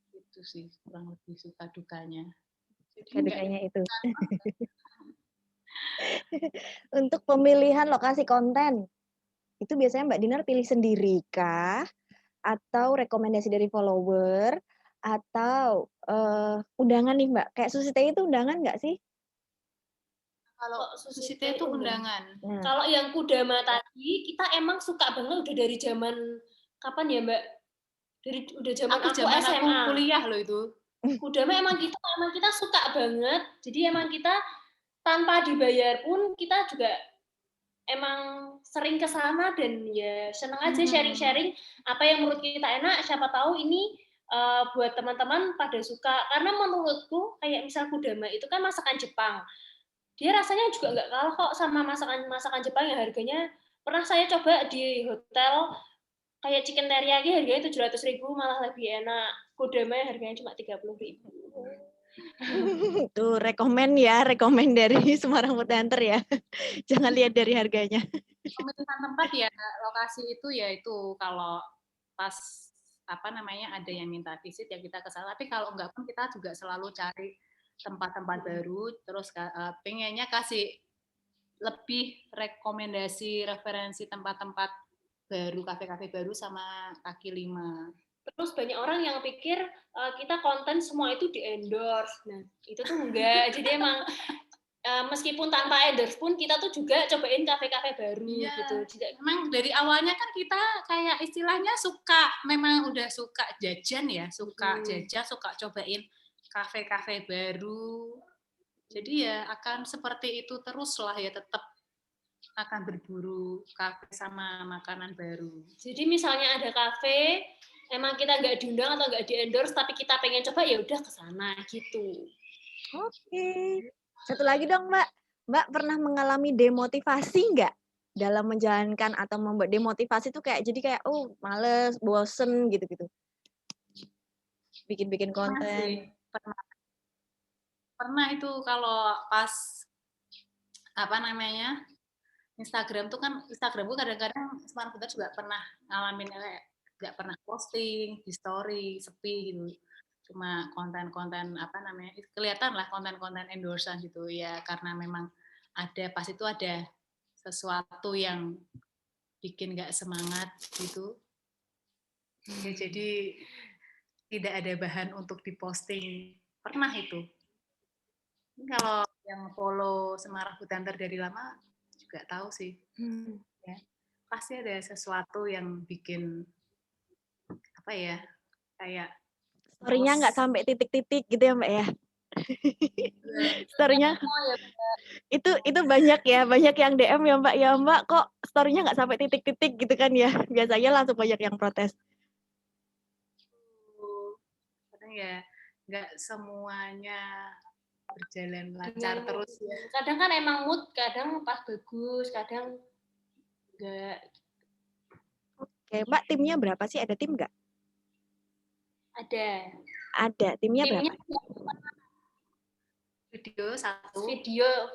Itu sih kurang lebih suka dukanya. Dukanya itu. Untuk pemilihan lokasi konten, itu biasanya Mbak Dinar pilih sendiri kah? Atau rekomendasi dari follower? Atau undangan nih Mbak? Kayak Sushi Teh itu undangan nggak sih? Kalau Sushi Teh itu undangan. Nah. Kalau yang Kudama tadi, kita emang suka banget udah dari zaman kapan ya Mbak? Udah zaman aku SMA. Aku kuliah loh itu. Kudama emang kita suka banget. Jadi emang kita tanpa dibayar pun kita juga emang sering ke sana dan ya seneng aja sharing-sharing apa yang menurut kita enak. Siapa tahu ini buat teman-teman pada suka. Karena menurutku kayak misal Kudama itu kan masakan Jepang. Dia rasanya juga nggak kalah kok sama masakan Jepang yang harganya pernah saya coba di hotel kayak chicken teriyaki harganya 700.000 malah lebih enak. Kudama harganya cuma 30.000. Tuh rekomen dari Semarang Food Hunter ya. Jangan lihat dari harganya. Pemilihan tempat ya lokasi itu ya itu kalau pas ada yang minta visit ya kita ke sana. Tapi kalau enggak pun kita juga selalu cari tempat-tempat baru, terus pengennya kasih lebih rekomendasi referensi tempat-tempat baru, kafe-kafe baru sama kaki lima. Terus banyak orang yang pikir kita konten semua itu di endorse. Nah itu tuh enggak. Jadi emang meskipun tanpa endorse pun kita tuh juga cobain kafe-kafe baru gitu. Memang dari awalnya kan kita kayak istilahnya memang udah suka jajan ya, suka jajan, suka cobain kafe-kafe baru. Jadi ya akan seperti itu terus lah ya, tetap akan berburu kafe sama makanan baru. Jadi misalnya ada kafe, emang kita nggak diundang atau nggak di-endorse, tapi kita pengen coba ya udah ke sana gitu. Oke. Satu lagi dong Mbak, Mbak pernah mengalami demotivasi nggak dalam menjalankan atau membuat demotivasi tuh kayak jadi kayak oh males, bosen gitu-gitu. Bikin-bikin Pernah konten. sih, pernah itu kalau pas apa namanya Instagram tuh kan Instagramku kadang-kadang Smart Putar juga pernah ngalamin kayak nggak pernah posting di story sepi gitu, cuma konten-konten apa namanya kelihatan lah konten-konten endorsean gitu ya, karena memang ada pas itu ada sesuatu yang bikin nggak semangat gitu ya, jadi tidak ada bahan untuk diposting. Pernah itu. Kalau yang follow Semarang Hutanter dari lama juga tahu sih. Ya, pasti ada sesuatu yang bikin apa ya, kayak Story-nya nggak sampai titik-titik gitu ya Mbak ya. Story-nya itu banyak yang DM ya Mbak kok story-nya nggak sampai titik-titik gitu kan ya. Biasanya langsung banyak yang protes. kadang ya nggak semuanya berjalan lancar terus ya. Kadang kan emang mood, kadang pas bagus, kadang enggak. Oke, Mbak timnya berapa sih? Ada tim nggak? Ada. Ada. Timnya berapa? Video satu.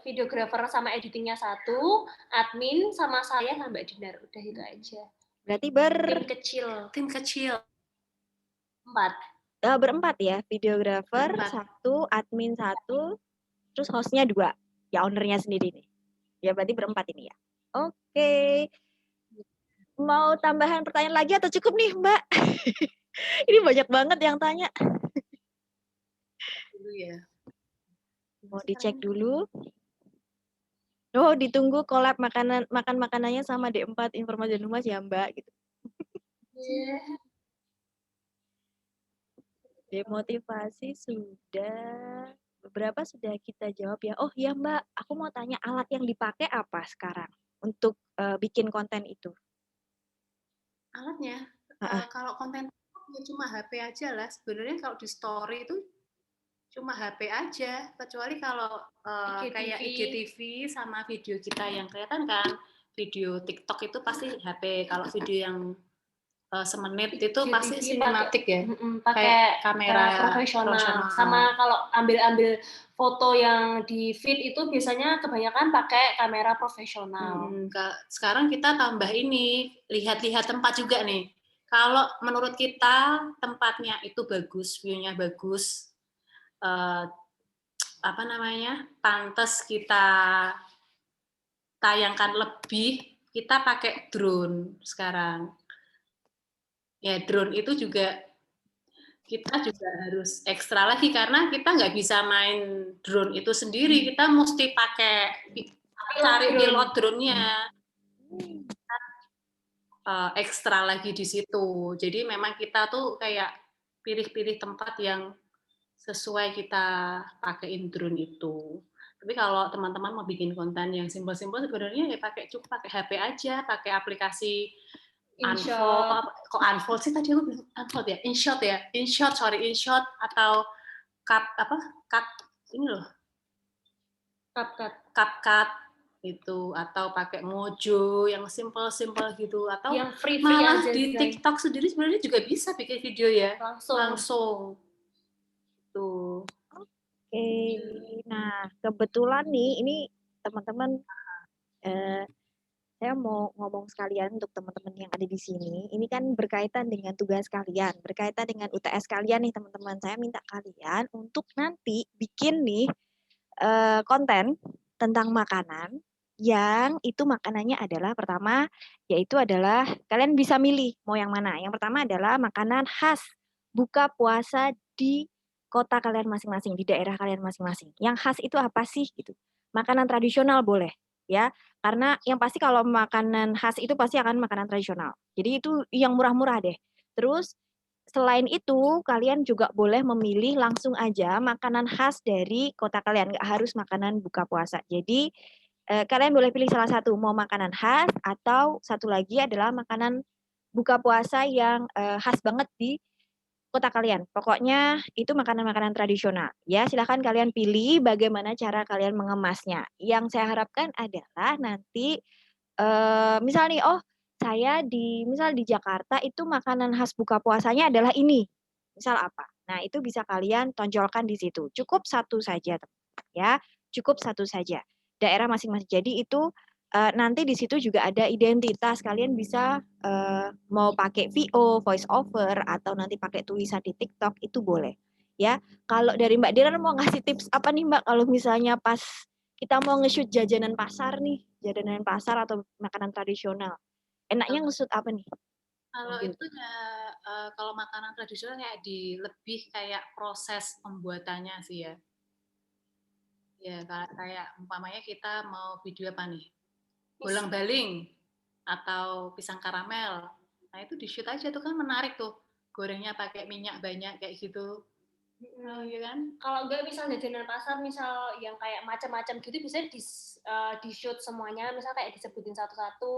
Videografer sama editingnya satu, admin sama saya sama Mbak Dinar. Udah itu aja. Berarti Tim kecil. 4. Berempat ya, videografer 1, admin 1, terus hostnya 2, ya ownernya sendiri nih. Ya berarti berempat ini ya. Oke. Mau tambahan pertanyaan lagi atau cukup nih Mbak? Ini banyak banget yang tanya. Dulu ya. Mau dicek dulu. Oh, ditunggu collab makan makanannya sama D4 Informasi dan Humas ya Mbak gitu. Demotivasi sudah beberapa sudah kita jawab ya. Oh ya Mbak, aku mau tanya alat yang dipakai apa sekarang untuk bikin konten itu? Alatnya, kalau konten ya cuma HP aja lah. Sebenarnya kalau di story itu cuma HP aja. Kecuali kalau kayak IGTV sama video kita yang kelihatan kan, video TikTok itu pasti HP. Kalau video yang semenit itu pasti sinematik ya, pakai kamera profesional. Sama kalau ambil foto yang di feed itu biasanya kebanyakan pakai kamera profesional. Sekarang kita tambah ini, lihat-lihat tempat juga nih. Kalau menurut kita tempatnya itu bagus, view-nya bagus, apa namanya, pantas kita tayangkan lebih, kita pakai drone sekarang. Ya drone itu juga kita juga harus ekstra lagi karena kita nggak bisa main drone itu sendiri, kita mesti pakai cari pilot drone-nya, ekstra lagi di situ. Jadi memang kita tuh kayak pilih-pilih tempat yang sesuai kita pakein drone itu. Tapi kalau teman-teman mau bikin konten yang simpel-simpel sebenarnya ya cukup pakai HP aja, pakai aplikasi Unfold, kok Unfold sih tadi aku bilang Unfold ya, InShot atau CapCut ini loh, CapCut itu, atau pakai Mojo yang simple gitu, atau yang free malah aja di TikTok sendiri sebenarnya juga bisa bikin video ya langsung. Tuh. Oke, nah kebetulan nih ini teman-teman. Saya mau ngomong sekalian untuk teman-teman yang ada di sini. Ini kan berkaitan dengan tugas kalian, berkaitan dengan UTS kalian nih teman-teman. Saya minta kalian untuk nanti bikin nih konten tentang makanan yang itu makanannya adalah pertama yaitu adalah kalian bisa milih mau yang mana. Yang pertama adalah makanan khas buka puasa di kota kalian masing-masing, di daerah kalian masing-masing. Yang khas itu apa sih gitu? Makanan tradisional boleh ya. Karena yang pasti kalau makanan khas itu pasti akan makanan tradisional. Jadi itu yang murah-murah deh. Terus selain itu kalian juga boleh memilih langsung aja makanan khas dari kota kalian. Nggak harus makanan buka puasa. Jadi kalian boleh pilih salah satu. Mau makanan khas atau satu lagi adalah makanan buka puasa yang khas banget di kota kalian. Pokoknya itu makanan-makanan tradisional. Ya, silahkan kalian pilih bagaimana cara kalian mengemasnya. Yang saya harapkan adalah nanti misal nih, oh saya misal di Jakarta itu makanan khas buka puasanya adalah ini. Misal apa? Nah, itu bisa kalian tonjolkan di situ. Cukup satu saja, ya. Cukup satu saja. Daerah masing-masing. Jadi itu nanti di situ juga ada identitas. Kalian bisa mau pakai VO, voice over, atau nanti pakai tulisan di TikTok, itu boleh. Ya, kalau dari Mbak Diran mau ngasih tips apa nih Mbak? Kalau misalnya pas kita mau nge-shoot jajanan pasar nih, jajanan pasar atau makanan tradisional, enaknya nge-shoot apa nih? Kalau Mungkin. itu ya, kalau makanan tradisional kayak lebih kayak proses pembuatannya sih ya. Ya, kayak umpamanya kita mau video apa nih? Bolang-baling atau pisang karamel. Nah, itu di-shoot aja tuh kan menarik tuh. Gorengnya pakai minyak banyak kayak gitu. Oh, iya kan? Kalau enggak misal jajanan pasar, misal yang kayak macam-macam gitu, biasanya di shoot semuanya, misal kayak disebutin satu-satu,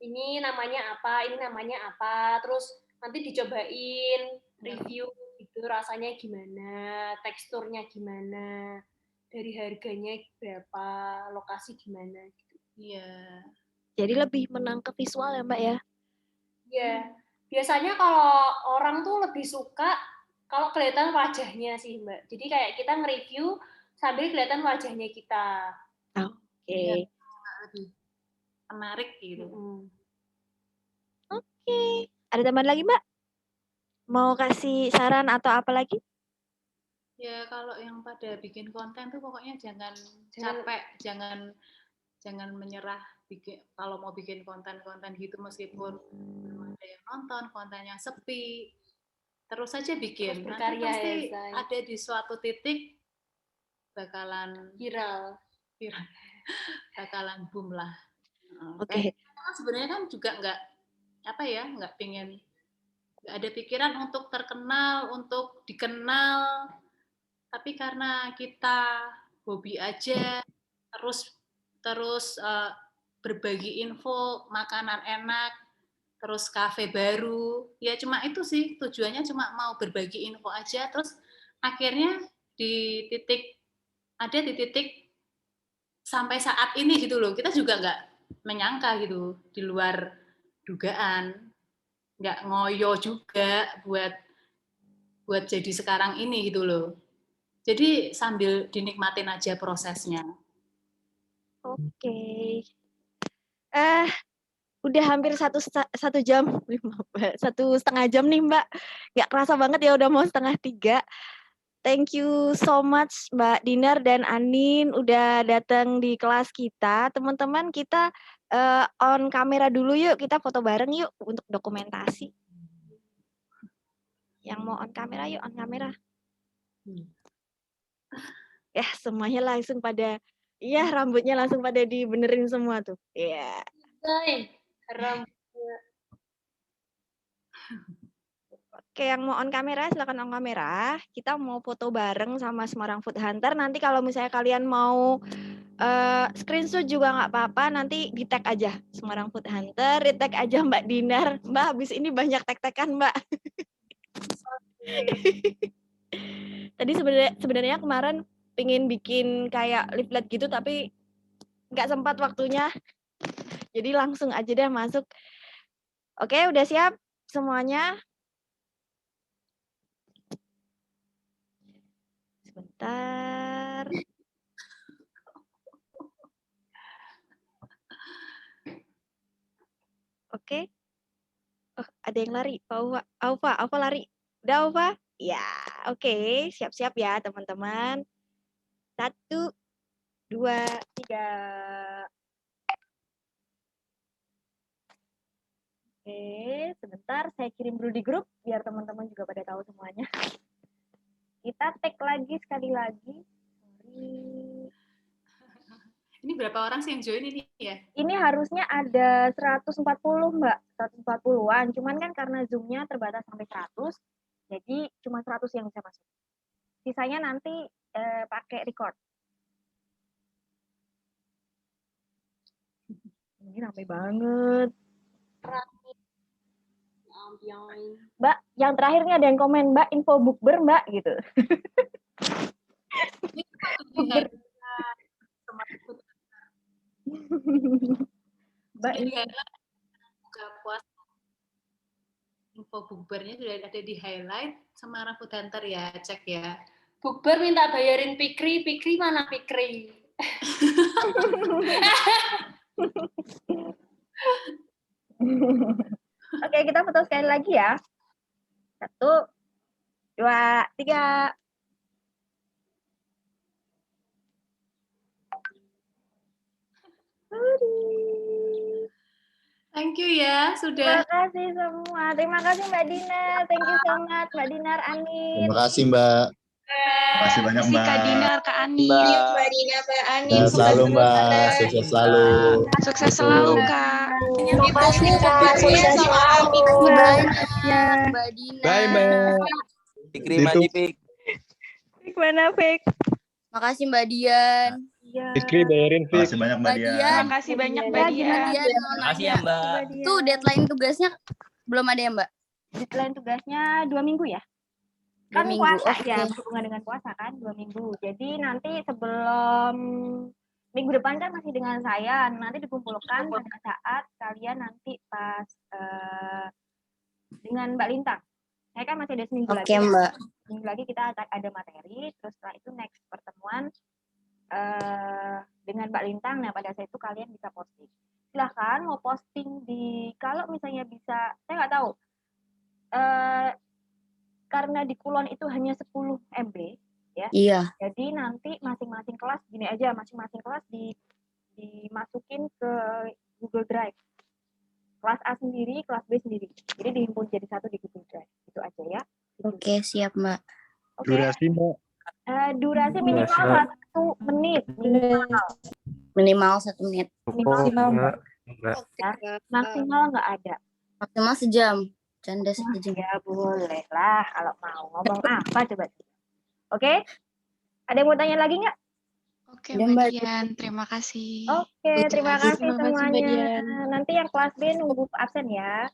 ini namanya apa, terus nanti dicobain, review gitu, rasanya gimana, teksturnya gimana, dari harganya berapa, lokasi gimana gitu. Iya. Jadi lebih menangkap visual ya Mbak ya? Iya, biasanya kalau orang tuh lebih suka kalau kelihatan wajahnya sih Mbak. Jadi kayak kita nge-review sambil kelihatan wajahnya kita. Oke. Lebih menarik gitu. Oke. Ada tambahan lagi Mbak? Mau kasih saran atau apa lagi? Ya, kalau yang pada bikin konten tuh pokoknya jangan capek, jangan menyerah kalau mau bikin konten-konten gitu, meskipun belum ada yang nonton, kontennya sepi, terus saja bikin. Terus Nanti berkarya pasti ya, Say. ada di suatu titik bakalan Viral. bakalan boom lah. Oke. Sebenarnya kan juga nggak ada pikiran untuk terkenal, untuk dikenal, tapi karena kita hobi aja, terus berbagi info makanan enak, terus kafe baru, ya cuma itu sih tujuannya, cuma mau berbagi info aja, terus akhirnya di titik sampai saat ini gitu loh, kita juga nggak menyangka gitu, di luar dugaan, nggak ngoyo juga buat jadi sekarang ini gitu loh. Jadi sambil dinikmatin aja prosesnya. Oke. Udah hampir satu jam, 1,5 jam nih Mbak. Nggak kerasa banget ya udah mau 2:30. Thank you so much Mbak Dinar dan Anin udah datang di kelas kita. Teman-teman kita on kamera dulu yuk, kita foto bareng yuk untuk dokumentasi. Yang mau on kamera yuk, on kamera. Ya, semuanya langsung pada, iya rambutnya langsung pada dibenerin semua tuh. Iya. Oke, yang mau on kamera silakan on kamera. Kita mau foto bareng sama Semarang Food Hunter. Nanti kalau misalnya kalian mau screenshot juga nggak apa-apa. Nanti di tag aja Semarang Food Hunter, di tag aja Mbak Dinar. Mbak, habis ini banyak tag-tagan Mbak. Tadi sebenarnya kemarin pengen bikin kayak leaflet gitu, tapi nggak sempat waktunya. Jadi langsung aja deh masuk. Oke, udah siap semuanya? Sebentar. Oke. Oh, ada yang lari. Aufa lari. Udah, Aufa? Ya, oke. Siap-siap ya, teman-teman. 1, 2, 3. Oke, sebentar. Saya kirim dulu di grup, biar teman-teman juga pada tahu semuanya. Kita tag lagi sekali lagi. Sorry. Ini berapa orang sih yang join ini ya? Ini harusnya ada 140 Mbak, 140-an. Cuman kan karena Zoom-nya terbatas sampai 100, jadi cuma 100 yang bisa masuk. Sisanya nanti pakai record. Ini ramai banget. Mbak, yang terakhir nih ada yang komen, Mbak, info bukber, Mbak, gitu. Bukber. Mbak, Sudah di-highlight buka puasa. Info bukbernya sudah ada di highlight Semarang Food Hunter ya, cek ya. Bukber minta bayarin Pikri, Pikri mana Pikri? Oke, kita foto sekali lagi ya. 1, 2, 3. Thank you ya, Terima sudah. kasih semua. Terima kasih Mbak Dinar. Thank you so much Mbak Dinar, Anin. Terima kasih Mbak. Terima kasih banyak Mbak. Kak Dinar, Kak Ani. Mbak Dina, Mbak Ani. Sehat selalu Mbak. Sukses selalu. Sukses selalu, Kak. Terima kasih Kak. Sukses selalu. Mbak Dina. Bye, Mbak. Fikri maju, Fik. Fik mana Fik? Makasih Mbak Dian. Iya. Fikri bayarin, Terima Fik. kasih banyak Mbak Mbak Dian. Dian. Makasih banyak, Mbak Mbak Dian. Dian. Mohon Makasih ya, nanya. Mbak. Tuh deadline tugasnya belum ada ya Mbak? Deadline tugasnya 2 minggu ya? 2 Kan minggu. puasa Oke. ya, berhubungan dengan puasa kan 2 minggu. Jadi nanti sebelum minggu depan kan masih dengan saya, nanti dikumpulkan pada saat kalian nanti pas dengan Mbak Lintang. Saya kan masih ada seminggu lagi. Oke Mbak. Seminggu lagi kita akan ada materi, terus setelah itu next pertemuan dengan Mbak Lintang. Nah pada saat itu kalian bisa posting. Silahkan mau posting di, kalau misalnya bisa, saya nggak tahu. Karena di Kulon itu hanya 10 MB, ya. Iya. Jadi nanti masing-masing kelas gini aja, masing-masing kelas dimasukin ke Google Drive. Kelas A sendiri, kelas B sendiri. Jadi dihimpun jadi satu di Google Drive. Itu aja ya. Oke siap Mbak. Oke. Durasi, Mbak. Durasi minimal Biasa. 1 menit. Minimal. Minimal 1 menit. Maksimal Mbak. Maksimal nggak ada. Maksimal sejam. Canda sejam. Ya boleh lah kalau mau. Ngomong apa coba. Oke? Ada yang mau tanya lagi nggak? Oke, Udah, Mbak Mbak. Dian. Terima kasih. Oke, terima kasih Terima kasih, Mbak semuanya. Dian. Nanti yang kelas B nunggu absen ya.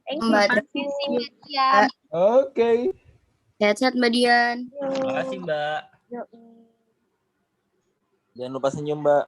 Thank you. Mbak, Oke. Sehat-sehat Mbak Dian. Makasih, Mbak. Yuk. Jangan lupa senyum, Mbak.